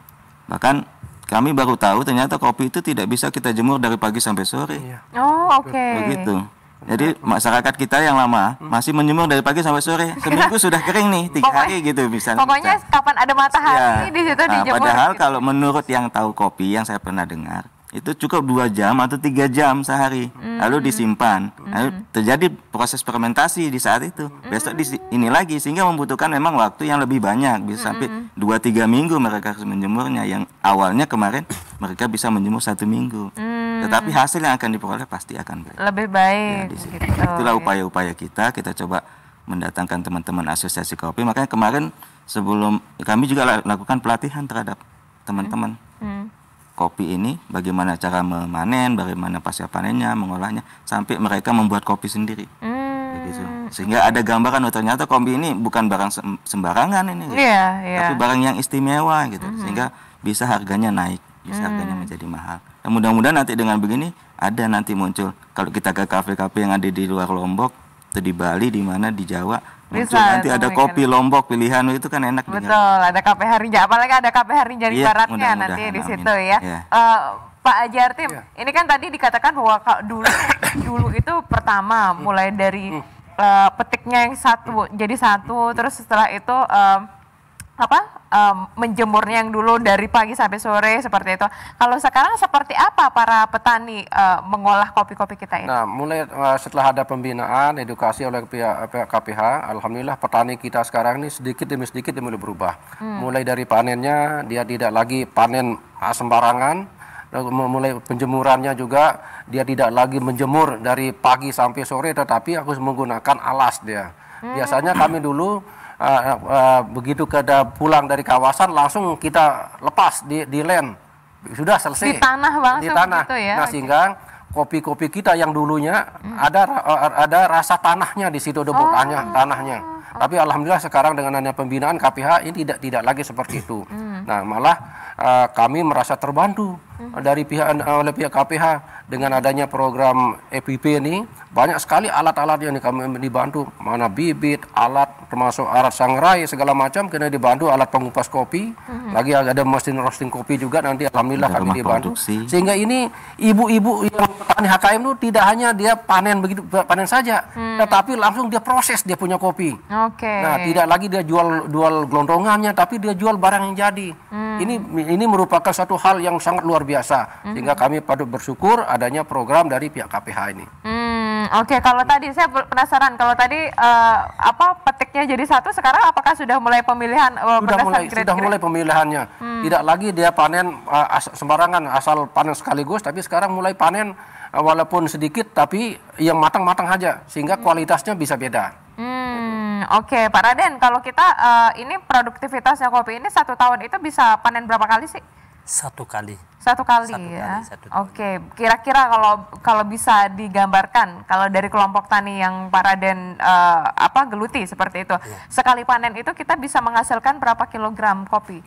bahkan kami baru tahu ternyata kopi itu tidak bisa kita jemur dari pagi sampai sore. Oh, oke. Begitu. Jadi masyarakat kita yang lama masih menjemur dari pagi sampai sore. Seminggu sudah kering nih, 3 hari gitu misalnya. Pokoknya kapan ada matahari di situ dijemur. Padahal gitu. kalau menurut yang tahu kopi yang saya pernah dengar, itu cukup 2 jam atau 3 jam sehari, lalu disimpan, lalu terjadi proses fermentasi di saat itu. Besok ini lagi, sehingga membutuhkan memang waktu yang lebih banyak, bisa sampai 2-3 minggu mereka harus menjemurnya. Yang awalnya kemarin mereka bisa menjemur 1 minggu, tetapi hasil yang akan diperoleh pasti akan baik. Lebih baik. Ya, gitu. Itulah upaya-upaya kita coba mendatangkan teman-teman asosiasi kopi. Makanya kemarin sebelum kami juga lakukan pelatihan terhadap teman-teman kopi ini, bagaimana cara memanen, bagaimana pasca panennya, mengolahnya, sampai mereka membuat kopi sendiri. Gitu. Sehingga ada gambaran, oh ternyata kopi ini bukan barang sembarangan ini, gitu. Tapi barang yang istimewa gitu. Sehingga bisa harganya naik, bisa harganya menjadi mahal. Dan mudah-mudahan nanti dengan begini ada nanti muncul, kalau kita ke kafe-kafe yang ada di luar Lombok, atau di Bali, di mana di Jawa, muncul nanti ada kopi Lombok pilihan, itu kan enak. Betul, ada KPH Rinjani, apalagi ada KPH Rinjani Baratnya nanti di situ ya. Pak Haji Artim, ini kan tadi dikatakan bahwa dulu itu pertama mulai dari petiknya yang satu jadi satu, terus setelah itu menjemurnya yang dulu dari pagi sampai sore seperti itu. Kalau sekarang seperti apa para petani mengolah kopi-kopi kita ini? Nah, mulai setelah ada pembinaan, edukasi oleh pihak KPH, alhamdulillah petani kita sekarang ini sedikit demi sedikit mulai berubah. Mulai dari panennya, dia tidak lagi panen sembarangan. Mulai penjemurannya juga, dia tidak lagi menjemur dari pagi sampai sore, tetapi harus menggunakan alas dia. Biasanya kami dulu begitu pulang dari kawasan langsung kita lepas di land, sudah selesai di tanah bang, di tanah gitu ya? Nah sehingga kopi-kopi kita yang dulunya ada rasa tanahnya di situ, tanahnya. Tapi alhamdulillah sekarang dengan adanya pembinaan KPH ini tidak lagi seperti itu. Nah malah kami merasa terbantu oleh pihak KPH dengan adanya program EPP ini. Banyak sekali alat-alat yang kami dibantu, mana bibit, alat termasuk alat sangrai segala macam, kena dibantu alat pengupas kopi, lagi ada mesin roasting kopi juga nanti alhamdulillah kami dibantu. Sehingga ini ibu-ibu yang petani HKM itu tidak hanya dia panen panen saja, tetapi langsung dia proses dia punya kopi. Nah, tidak lagi dia jual gelondongannya, tapi dia jual barang yang jadi. Ini merupakan satu hal yang sangat luar biasa, sehingga kami patut bersyukur adanya program dari pihak KPH ini. Kalau tadi saya penasaran, kalau tadi petiknya jadi satu, sekarang apakah sudah mulai pemilihan sudah mulai pemilihannya. Tidak lagi dia panen sembarangan asal panen sekaligus, tapi sekarang mulai panen walaupun sedikit tapi yang matang-matang aja, sehingga kualitasnya bisa beda. Pak Raden, kalau kita ini produktivitasnya kopi ini 1 tahun itu bisa panen berapa kali sih? 1 kali. 1 kali ya. Kira-kira kalau bisa digambarkan, kalau dari kelompok tani yang Pak Raden geluti seperti itu, sekali panen itu kita bisa menghasilkan berapa kilogram kopi?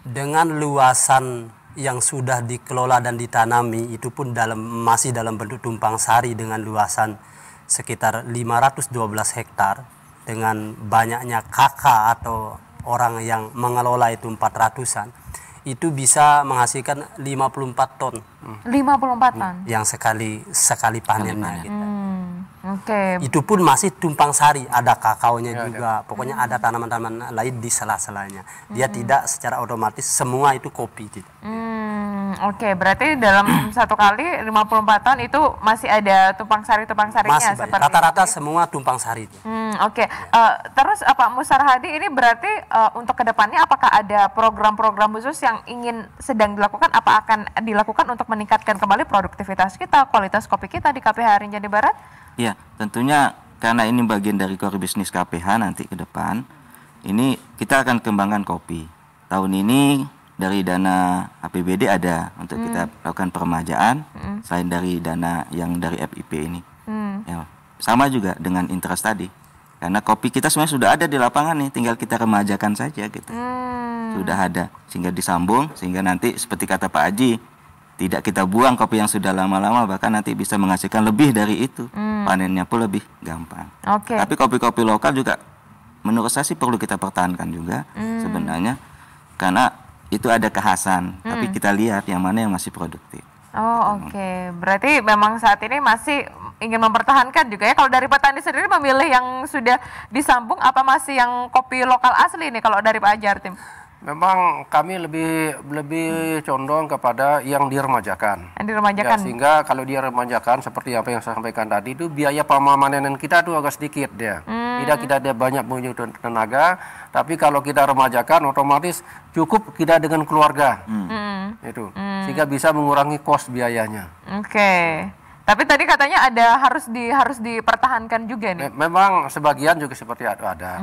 Dengan luasan yang sudah dikelola dan ditanami itu pun masih dalam bentuk tumpang sari dengan luasan sekitar 512 hektar, dengan banyaknya KK atau orang yang mengelola itu 400-an, itu bisa menghasilkan 54 ton. 54 ton. Yang sekali panennya gitu. Oke. Itu pun masih tumpang sari, ada kakaonya juga. Pokoknya ada tanaman-tanaman lain di sela-selanya. Dia tidak secara otomatis semua itu kopi gitu. Oke, berarti dalam satu kali 54 ton itu masih ada tumpang sarinya Masih seperti rata-rata semua tumpang sari itu. Oke. Terus Pak Musar Hadi, ini berarti untuk kedepannya apakah ada program-program khusus yang sedang dilakukan? Apa akan dilakukan untuk meningkatkan kembali produktivitas kita, kualitas kopi kita di KPH Rinjani Barat? Iya, tentunya karena ini bagian dari core bisnis KPH nanti ke depan, ini kita akan kembangkan kopi. Tahun ini dari dana APBD ada untuk kita lakukan peremajaan, selain dari dana yang dari FIP ini. Ya, sama juga dengan interest tadi, karena kopi kita sebenarnya sudah ada di lapangan nih, tinggal kita remajakan saja gitu. Sudah ada, sehingga disambung, sehingga nanti seperti kata Pak Haji, tidak kita buang kopi yang sudah lama-lama, bahkan nanti bisa menghasilkan lebih dari itu. Panennya pun lebih gampang. Tapi kopi-kopi lokal juga menurut saya sih perlu kita pertahankan juga sebenarnya, karena itu ada kekhasan, tapi kita lihat yang mana yang masih produktif. Oke. Berarti memang saat ini masih ingin mempertahankan juga ya. Kalau dari petani sendiri memilih yang sudah disambung, apa masih yang kopi lokal asli nih kalau dari Pak Haji Artim? Memang kami lebih condong kepada yang diremajakan. Ya, sehingga kalau diremajakan seperti apa yang saya sampaikan tadi, itu biaya pemanenan kita tuh agak sedikit dia. Tidak ada banyak punya tenaga, tapi kalau kita remajakan otomatis cukup kita dengan keluarga. Itu. Sehingga bisa mengurangi kos biayanya. Oke. Tapi tadi katanya harus dipertahankan juga nih. Memang sebagian juga seperti ada.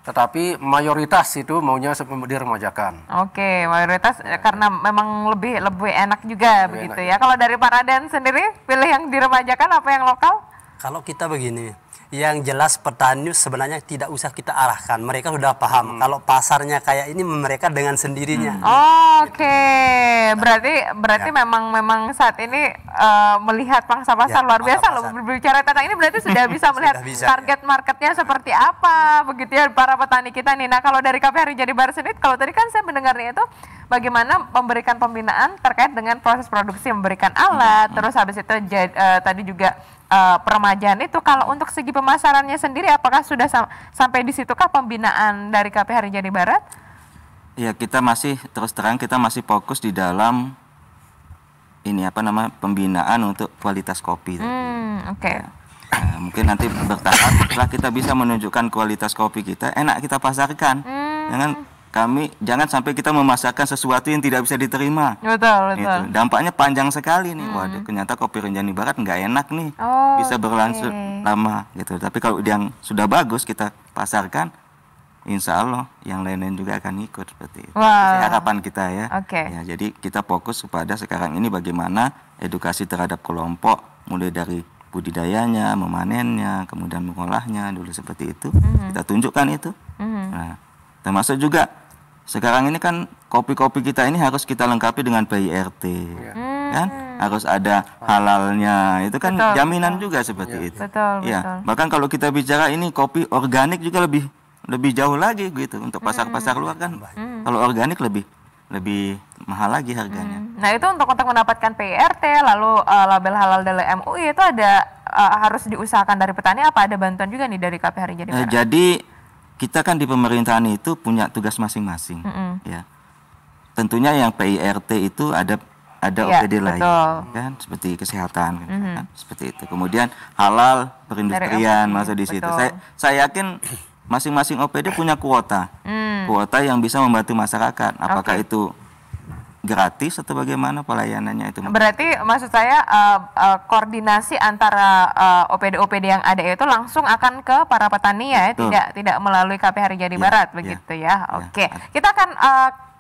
Tetapi mayoritas itu maunya diremajakan. Oke, mayoritas karena memang lebih enak juga begitu ya. Kalau dari Pak Raden sendiri pilih yang diremajakan apa yang lokal? Kalau kita begini, yang jelas petani sebenarnya tidak usah kita arahkan, mereka sudah paham. Kalau pasarnya kayak ini mereka dengan sendirinya. Oke. Berarti memang saat ini melihat pangsa pasar luar biasa loh. Berbicara tentang ini berarti sudah bisa melihat target marketnya seperti apa begitu ya para petani kita nih. Nah, kalau dari KPH Rinjani Barat sendiri, kalau tadi kan saya mendengarnya itu bagaimana memberikan pembinaan terkait dengan proses produksi, memberikan alat, terus habis itu tadi juga peremajaan itu. Kalau untuk segi pemasarannya sendiri, apakah sudah sampai di situkah pembinaan dari KPH Rinjani Barat? Ya, kita masih terus terang kita masih fokus di dalam pembinaan untuk kualitas kopi. Oke. Mungkin nanti bertahap setelah kita bisa menunjukkan kualitas kopi kita, enak kita pasarkan. Jangan sampai kita memasarkan sesuatu yang tidak bisa diterima. Betul. Gitu. Dampaknya panjang sekali nih. Waduh, ternyata kopi Rinjani Barat nggak enak nih. Bisa berlangsung lama gitu. Tapi kalau yang sudah bagus kita pasarkan, insya Allah yang lain-lain juga akan ikut seperti itu. Itu harapan kita ya. Ya. Jadi kita fokus kepada sekarang ini bagaimana edukasi terhadap kelompok, mulai dari budidayanya, memanennya, kemudian mengolahnya dulu seperti itu. Kita tunjukkan itu. Nah, termasuk juga sekarang ini kan kopi-kopi kita ini harus kita lengkapi dengan PIRT, kan? Harus ada halalnya, itu kan jaminan juga seperti itu. Betul. Bahkan kalau kita bicara ini kopi organik juga lebih jauh lagi gitu untuk pasar-pasar luar kan. Kalau organik lebih mahal lagi harganya. Nah, itu untuk mendapatkan PIRT lalu label halal dari MUI itu harus diusahakan dari petani, apa ada bantuan juga nih dari KPH Rinjani Barat? Jadi kita kan di pemerintahan itu punya tugas masing-masing, ya. Tentunya yang PIRT itu ada OPD lain, kan, seperti kesehatan, kan, seperti itu. Kemudian halal perindustrian masuk di situ. Saya yakin masing-masing OPD punya kuota yang bisa membantu masyarakat. Apakah itu gratis atau bagaimana pelayanannya itu? Berarti maksud saya koordinasi antara OPD-OPD yang ada itu langsung akan ke para petani ya, tidak melalui KPH Rinjani Barat begitu ya. Oke. Kita akan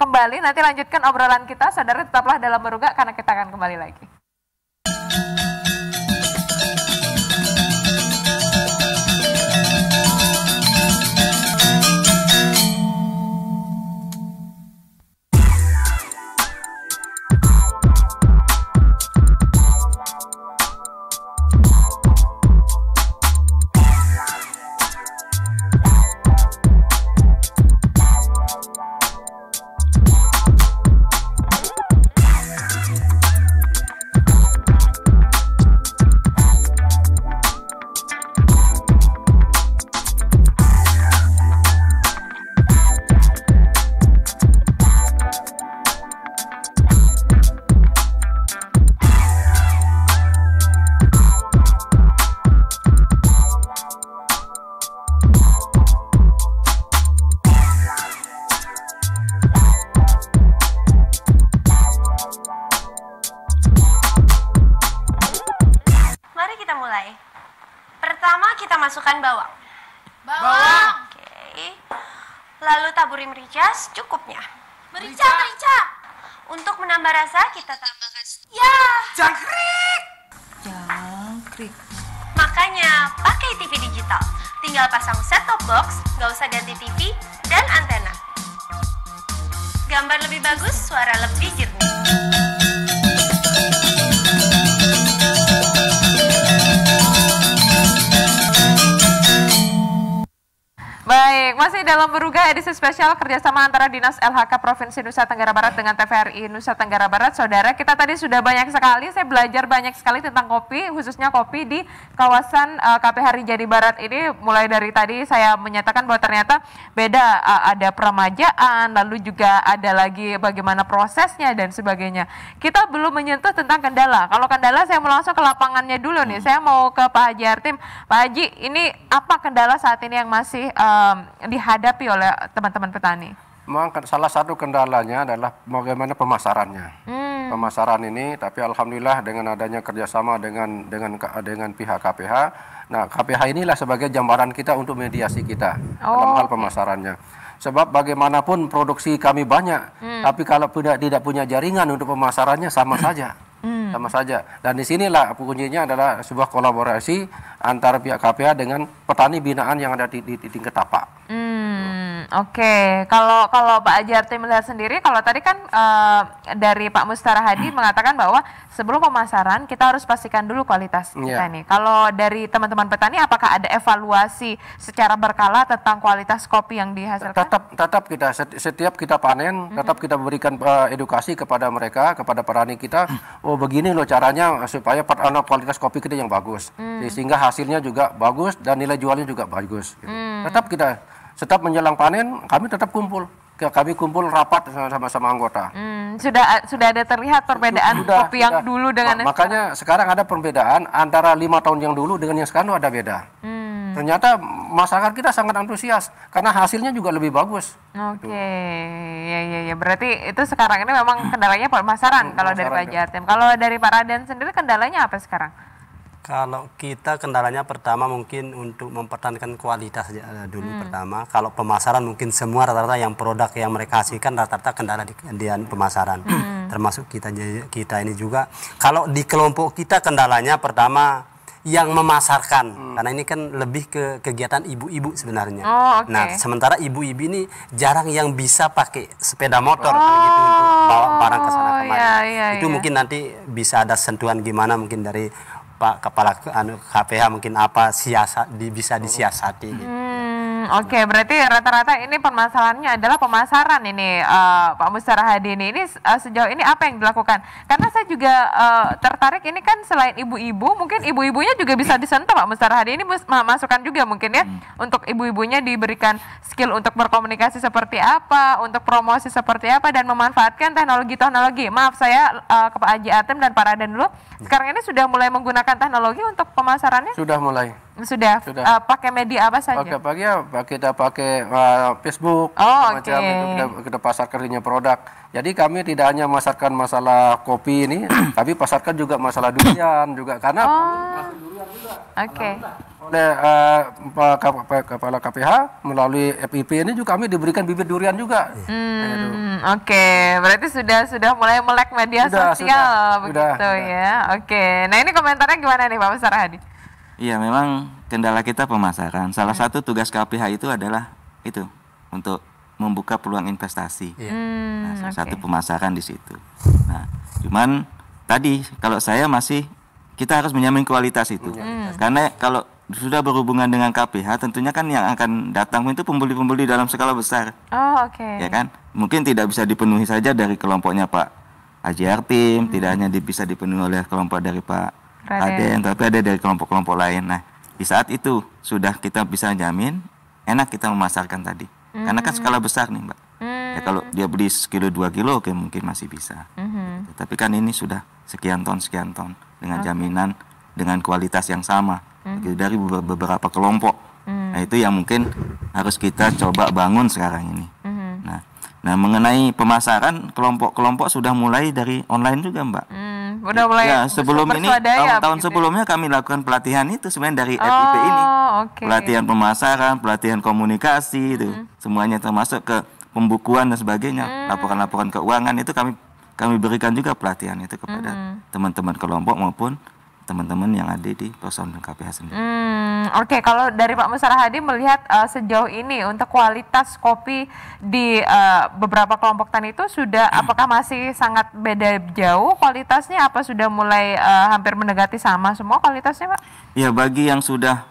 kembali nanti lanjutkan obrolan kita. Saudara tetaplah dalam Berugak karena kita akan kembali lagi. Pertama kita masukkan bawang. Oke. Lalu taburi merica secukupnya. Merica. Untuk menambah rasa kita tambahkan jangkrik. Makanya pakai TV digital. Tinggal pasang set-top box, nggak usah ganti TV dan antena. Gambar lebih bagus, suara lebih jernih. Baik, masih dalam Berugah edisi spesial kerjasama antara Dinas LHK Provinsi Nusa Tenggara Barat dengan TVRI Nusa Tenggara Barat. Saudara, kita tadi sudah banyak sekali, saya belajar banyak sekali tentang kopi, khususnya kopi di kawasan KPH Rinjani Barat ini. Mulai dari tadi saya menyatakan bahwa ternyata beda, ada peremajaan, lalu juga ada lagi bagaimana prosesnya dan sebagainya. Kita belum menyentuh tentang kendala. Kalau kendala saya mau langsung ke lapangannya dulu nih. Saya mau ke Pak Haji Artim. Pak Haji, ini apa kendala saat ini yang masih dihadapi oleh teman-teman petani? Memang salah satu kendalanya adalah bagaimana pemasarannya. Pemasaran ini, tapi alhamdulillah dengan adanya kerjasama dengan pihak KPH. Nah, KPH inilah sebagai jambaran kita untuk mediasi kita dalam hal pemasarannya. Sebab bagaimanapun produksi kami banyak, tapi kalau tidak punya jaringan untuk pemasarannya sama saja. Sama saja. Dan disinilah kuncinya adalah sebuah kolaborasi antara pihak KPH dengan petani binaan yang ada di tingkat tapak. Oke. Kalau Pak Haji Artim melihat sendiri, kalau tadi kan dari Pak Mustara Hadi mengatakan bahwa sebelum pemasaran kita harus pastikan dulu kualitas kita nih. Kalau dari teman-teman petani, apakah ada evaluasi secara berkala tentang kualitas kopi yang dihasilkan? Tetap kita setiap kita panen, tetap kita berikan edukasi kepada mereka, kepada petani kita. Oh, begini loh caranya supaya kualitas kopi kita yang bagus, sehingga hasilnya juga bagus dan nilai jualnya juga bagus. Gitu. Tetap kita setiap menjelang panen kami tetap kumpul. Kami kumpul rapat sama anggota. Sudah ada terlihat perbedaan kopi yang dulu dengan makanya sekarang ada perbedaan antara 5 tahun yang dulu dengan yang sekarang ada beda. Ternyata masyarakat kita sangat antusias karena hasilnya juga lebih bagus. Oke, ya. Berarti itu sekarang ini memang kendalanya pemasaran kalau dari Pak Haji Artim. Kalau dari Pak Raden sendiri kendalanya apa sekarang? Kalau kita kendalanya pertama mungkin untuk mempertahankan kualitas dulu pertama. Kalau pemasaran mungkin semua rata-rata yang produk yang mereka hasilkan rata-rata kendala di pemasaran. Termasuk kita ini juga. Kalau di kelompok kita kendalanya pertama yang memasarkan, karena ini kan lebih ke kegiatan ibu-ibu sebenarnya. Nah, sementara ibu-ibu ini jarang yang bisa pakai sepeda motor gitu untuk bawa barang ke sana kemari. Itu mungkin nanti bisa ada sentuhan gimana mungkin dari Pak Kepala KPH mungkin apa bisa disiasati. Gitu. Oke, berarti rata-rata ini permasalahannya adalah pemasaran ini, Pak Mustara Hadi ini sejauh ini apa yang dilakukan? Karena saya juga tertarik ini kan selain ibu-ibu, mungkin ibu-ibunya juga bisa disentuh Pak Mustara Hadi ini masukan juga mungkin ya untuk ibu-ibunya diberikan skill untuk berkomunikasi seperti apa, untuk promosi seperti apa dan memanfaatkan teknologi-teknologi. Maaf saya ke Pak Haji Artim dan Pak Raden dulu. Sekarang ini sudah mulai menggunakan teknologi untuk pemasarannya? Sudah mulai. Sudah. Pakai media apa saja? Kita pakai Facebook, macam itu kita pasarkan produk. Jadi kami tidak hanya memasarkan masalah kopi ini, tapi pasarkan juga masalah durian juga karena durian juga. Oleh Kepala KPH melalui FIP ini juga kami diberikan bibit durian juga. Berarti sudah mulai melek media sosial begitu ya. Nah ini komentarnya gimana nih Pak Mustara Hadi? Iya, memang kendala kita pemasaran. Salah satu tugas KPH itu adalah itu untuk membuka peluang investasi. Nah, salah satu pemasaran di situ. Nah, cuman tadi kalau saya kita harus menjamin kualitas itu. Karena kalau sudah berhubungan dengan KPH, tentunya kan yang akan datang itu pembeli-pembeli dalam skala besar. Ya kan? Mungkin tidak bisa dipenuhi saja dari kelompoknya Pak Haji Artim, tidak hanya bisa dipenuhi oleh kelompok dari Pak Raden, tapi ada dari kelompok-kelompok lain. Nah, di saat itu sudah kita bisa jamin enak kita memasarkan tadi. Karena kan skala besar nih Mbak. Ya, kalau dia beli sekilo 2 kilo oke mungkin masih bisa. Tapi kan ini sudah sekian ton dengan jaminan dengan kualitas yang sama dari beberapa kelompok. Nah, itu yang mungkin harus kita coba bangun sekarang ini. Nah, mengenai pemasaran kelompok-kelompok sudah mulai dari online juga Mbak. udah mulai ya, sebelum ini tahun-tahun begitu. sebelumnya kami lakukan pelatihan itu sebenarnya dari FIP ini. Okay. Pelatihan pemasaran, pelatihan komunikasi itu. Semuanya termasuk ke pembukuan dan sebagainya. Laporan-laporan keuangan itu kami berikan juga pelatihan itu kepada teman-teman kelompok maupun teman-teman yang ada di personil KPH sendiri. Oke, kalau dari Pak Musara Hadi melihat sejauh ini untuk kualitas kopi di beberapa kelompok tani itu sudah apakah masih sangat beda jauh kualitasnya, apa sudah mulai hampir mendekati sama semua kualitasnya, Pak? Ya, bagi yang sudah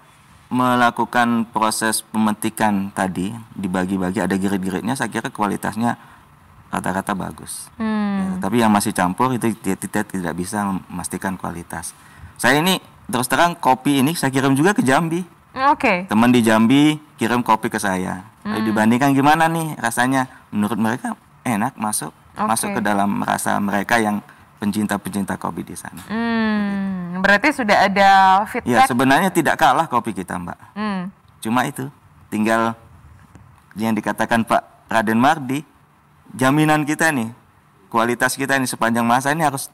melakukan proses pemetikan tadi dibagi-bagi ada girit-giritnya, saya kira kualitasnya rata-rata bagus. Ya, tapi yang masih campur itu tidak bisa memastikan kualitas. Saya ini terus terang kopi ini saya kirim juga ke Jambi. Oke. Teman di Jambi kirim kopi ke saya. Lalu dibandingkan gimana nih rasanya? Menurut mereka enak, masuk ke dalam rasa mereka yang pencinta-pencinta kopi di sana. Berarti sudah ada feedback. Ya, sebenarnya tidak kalah kopi kita, Mbak. Cuma itu tinggal yang dikatakan Pak Raden Mardi, jaminan kita nih, kualitas kita ini sepanjang masa ini harus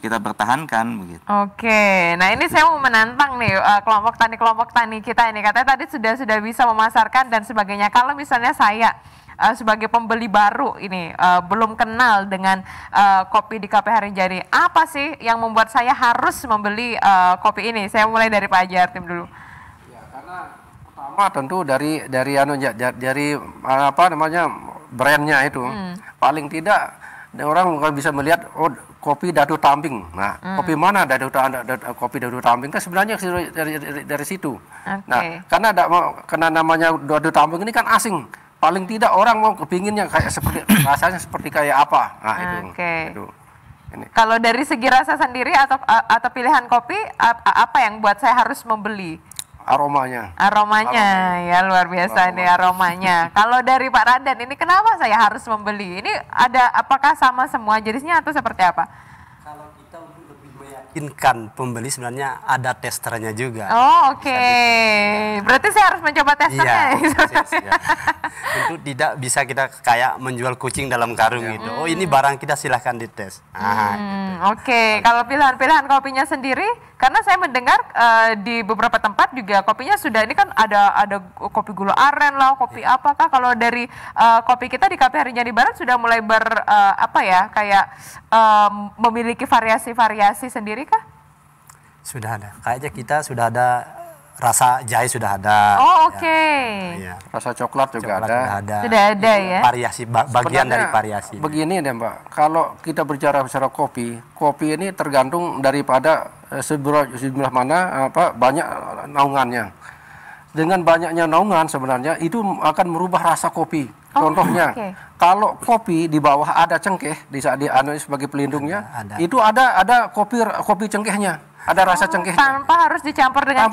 kita pertahankan begitu. Oke, nah ini saya mau menantang nih kelompok tani kita ini, katanya tadi sudah bisa memasarkan dan sebagainya. Kalau misalnya saya sebagai pembeli baru ini belum kenal dengan kopi di KPH Rinjani, apa sih yang membuat saya harus membeli kopi ini? Saya mulai dari Pak Haji Hartim dulu. Ya, karena pertama tentu dari apa namanya brandnya itu paling tidak orang bisa melihat kopi Datu Tamping. Nah, kopi mana kopi Datu Tamping kan sebenarnya dari situ. Nah, karena namanya Datu Tamping ini kan asing. Paling tidak orang mau kepinginnya kayak seperti rasanya seperti kayak apa. Nah, itu. Ini. Kalau dari segi rasa sendiri atau pilihan kopi apa yang buat saya harus membeli? Aromanya, ya luar biasa nih aromanya. Kalau dari Pak Raden ini kenapa saya harus membeli? Ini apakah sama semua jenisnya atau seperti apa? Kalau kita untuk lebih meyakinkan pembeli sebenarnya ada testernya juga. Oh, oke. Berarti saya harus mencoba testernya. Iya. Untuk tidak bisa kita kayak menjual kucing dalam karung gitu. Oh, ini barang kita silahkan dites. Oke. Kalau pilihan-pilihan kopinya sendiri, karena saya mendengar di beberapa tempat juga kopinya sudah ini kan ada kopi gula aren lah, kopi apakah. Kalau dari kopi kita di KPH Rinjani Barat sudah mulai memiliki variasi-variasi sendiri kah? Sudah ada. Kayaknya kita sudah ada rasa jahe sudah ada. Oh, oke. Ya. Rasa coklat juga ada. Sudah ada ya. Variasi bagian dari variasi. Begini deh, Mbak. Kalau kita bicara kopi ini tergantung daripada sejumlah mana banyak naungannya. Dengan banyaknya naungan sebenarnya itu akan merubah rasa kopi. Contohnya, kalau kopi di bawah ada cengkeh di saat sebagai pelindungnya, itu ada kopi cengkehnya. Ada rasa cengkehnya. Tanpa harus dicampur dengan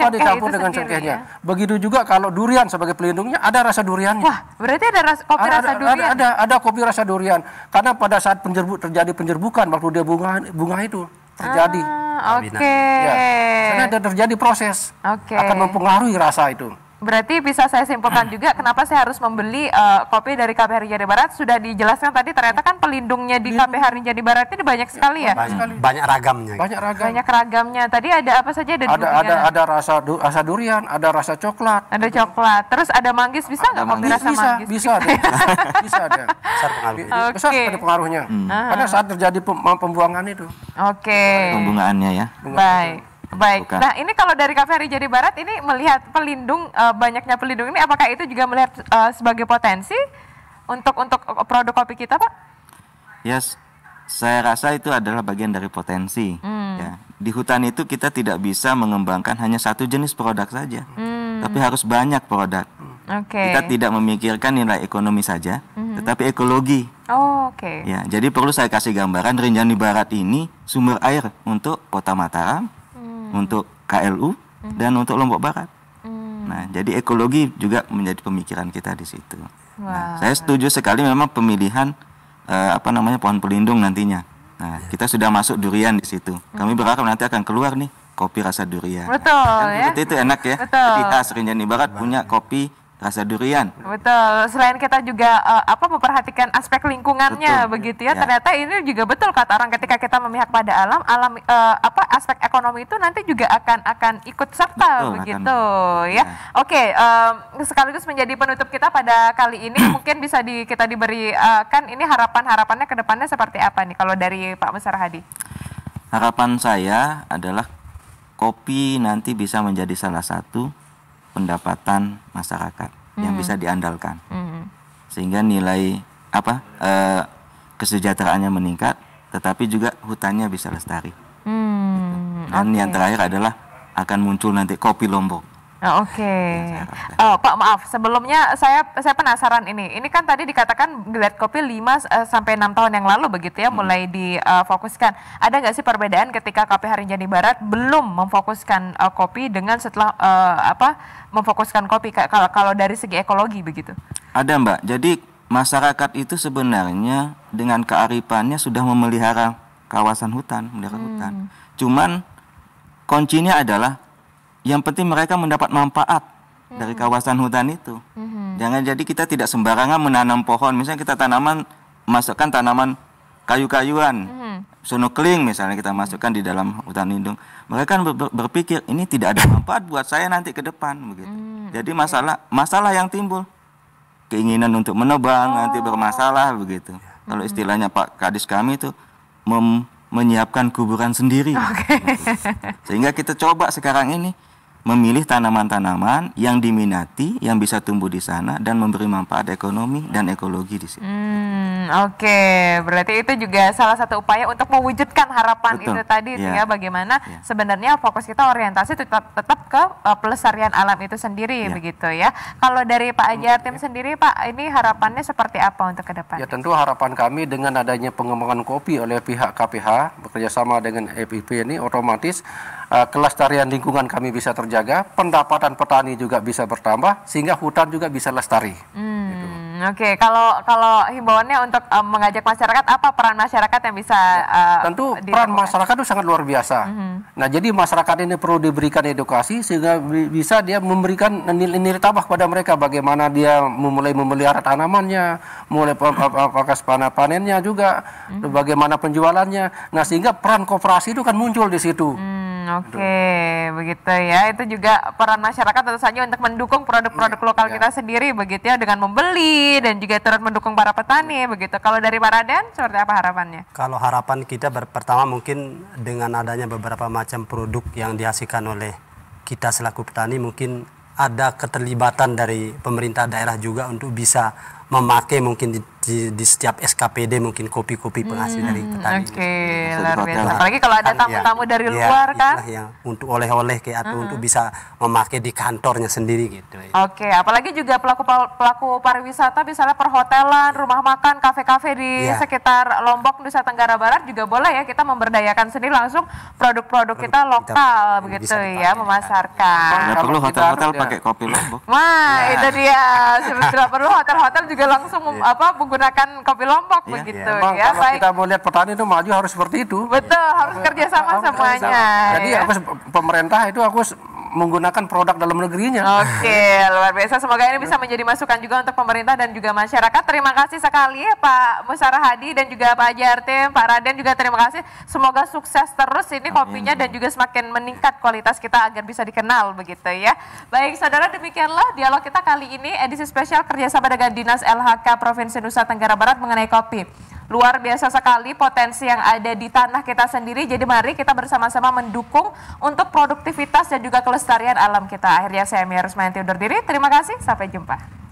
cengkehnya. Ya? Begitu juga kalau durian sebagai pelindungnya ada rasa duriannya. Wah, berarti ada kopi rasa durian. Ada kopi rasa durian. Karena pada saat terjadi penjerbukan waktu dia bunga itu terjadi. Ya, karena ada terjadi proses. Akan mempengaruhi rasa itu. Berarti bisa saya simpulkan juga kenapa saya harus membeli kopi dari KPH Rinjani Barat. Sudah dijelaskan tadi ternyata kan pelindungnya di KPH Rinjani Barat ini banyak sekali ya. Banyak ragamnya. Banyak ragamnya. Tadi ada apa saja? Ada rasa durian, ada rasa coklat. Ada coklat. Terus ada manggis, bisa nggak kopi rasa manggis? Bisa ada. Besar ada pengaruhnya. Karena saat terjadi pembuangan itu. Pembungaannya ya. Baik. Nah, ini kalau dari KPH Rinjani Barat ini melihat banyaknya pelindung ini, apakah itu juga melihat sebagai potensi untuk produk kopi kita, Pak? Yes, saya rasa itu adalah bagian dari potensi. Ya. Di hutan itu kita tidak bisa mengembangkan hanya satu jenis produk saja, tapi harus banyak produk. Kita tidak memikirkan nilai ekonomi saja, tetapi ekologi. Ya, jadi perlu saya kasih gambaran Rinjani Barat ini sumber air untuk Kota Mataram, untuk KLU dan untuk Lombok Barat. Nah, jadi ekologi juga menjadi pemikiran kita di situ. Nah, saya setuju sekali memang pemilihan pohon pelindung nantinya. Nah, kita sudah masuk durian di situ. Kami berharap nanti akan keluar nih kopi rasa durian. Betul ya. Itu enak ya. Jadi khas Rinjani Barat punya kopi rasa durian. Betul. Selain kita juga memperhatikan aspek lingkungannya, begitu ya. Ternyata ini juga betul kata orang, ketika kita memihak pada alam aspek ekonomi itu nanti juga akan ikut serta, begitu ya. Oke, sekaligus menjadi penutup kita pada kali ini, mungkin bisa kita diberikan ini harapannya ke depannya seperti apa nih kalau dari Pak Musara Hadi? Harapan saya adalah kopi nanti bisa menjadi salah satu pendapatan masyarakat yang bisa diandalkan, sehingga nilai kesejahteraannya meningkat, tetapi juga hutannya bisa lestari. Dan yang terakhir adalah akan muncul nanti kopi Lombok. Pak, maaf, sebelumnya saya penasaran ini kan tadi dikatakan Geliat Kopi 5 sampai 6 tahun yang lalu begitu ya, mulai difokuskan. Ada nggak sih perbedaan ketika Kopi Harinjani Barat belum memfokuskan kopi dengan setelah memfokuskan kopi kalau dari segi ekologi begitu? Ada, Mbak. Jadi masyarakat itu sebenarnya dengan kearifannya sudah memelihara kawasan hutan, hutan. Cuman kuncinya adalah yang penting mereka mendapat manfaat dari kawasan hutan itu. Jangan jadi kita tidak sembarangan menanam pohon. Misalnya kita masukkan tanaman kayu-kayuan, sonokling misalnya kita masukkan di dalam hutan lindung. Mereka kan berpikir ini tidak ada manfaat buat saya nanti ke depan, begitu. Jadi masalah yang timbul, keinginan untuk menebang nanti bermasalah, begitu. Kalau istilahnya Pak Kadis kami itu menyiapkan kuburan sendiri. Sehingga kita coba sekarang ini memilih tanaman-tanaman yang diminati, yang bisa tumbuh di sana dan memberi manfaat ekonomi dan ekologi di sini. Berarti itu juga salah satu upaya untuk mewujudkan harapan itu tadi, ya bagaimana sebenarnya fokus kita orientasi tetap ke pelestarian alam itu sendiri, begitu ya. Kalau dari Pak Haji Hartim sendiri, Pak, ini harapannya seperti apa untuk ke depan? Ya tentu harapan kami dengan adanya pengembangan kopi oleh pihak KPH bekerjasama dengan FIP ini otomatis kelestarian lingkungan kami bisa terjaga, pendapatan petani juga bisa bertambah, sehingga hutan juga bisa lestari. Kalau himbauannya untuk mengajak masyarakat, apa peran masyarakat yang bisa tentu peran masyarakat itu sangat luar biasa. Nah, jadi masyarakat ini perlu diberikan edukasi sehingga bisa dia memberikan nilai tambah kepada mereka, bagaimana dia memulai memelihara tanamannya, mulai proses panennya juga, bagaimana penjualannya. Nah, sehingga peran koperasi itu kan muncul di situ. Begitu ya. Itu juga peran masyarakat tentu saja untuk mendukung produk-produk lokal kita sendiri, begitu ya, dengan membeli dan juga turut mendukung para petani, begitu. Kalau dari Pak Raden, seperti apa harapannya? Kalau harapan kita pertama mungkin dengan adanya beberapa macam produk yang dihasilkan oleh kita selaku petani, mungkin ada keterlibatan dari pemerintah daerah juga untuk bisa memakai mungkin di setiap SKPD mungkin kopi-kopi penghasil dari petani. Luar biasa. Apalagi kalau ada tamu-tamu dari luar kan? Yang untuk oleh-oleh kayak atau untuk bisa memakai di kantornya sendiri gitu. Apalagi juga pelaku pariwisata, misalnya perhotelan, rumah makan, kafe-kafe di sekitar Lombok, Nusa Tenggara Barat juga boleh ya kita memberdayakan sendiri langsung produk-produk kita lokal, begitu ya, memasarkan. Nggak perlu hotel-hotel pakai kopi Lombok. Itu dia. Tidak perlu hotel-hotel juga langsung menggunakan kopi Lombok, begitu ya. Kalau kita mau lihat petani itu maju harus seperti itu. Betul, harus kerjasama semuanya. Jadi pemerintah itu menggunakan produk dalam negerinya. Luar biasa. Semoga ini bisa menjadi masukan juga untuk pemerintah dan juga masyarakat. Terima kasih sekali ya Pak Musara Hadi dan juga Pak Haji Hartim, Pak Raden juga terima kasih. Semoga sukses terus ini kopinya dan juga semakin meningkat kualitas kita agar bisa dikenal, begitu ya. Baik saudara, demikianlah dialog kita kali ini, edisi spesial kerjasama dengan Dinas LHK Provinsi Nusa Tenggara Barat mengenai kopi. Luar biasa sekali potensi yang ada di tanah kita sendiri. Jadi mari kita bersama-sama mendukung untuk produktivitas dan juga kelestarian alam kita. Akhirnya saya Mia Rusmayanti undur diri. Terima kasih, sampai jumpa.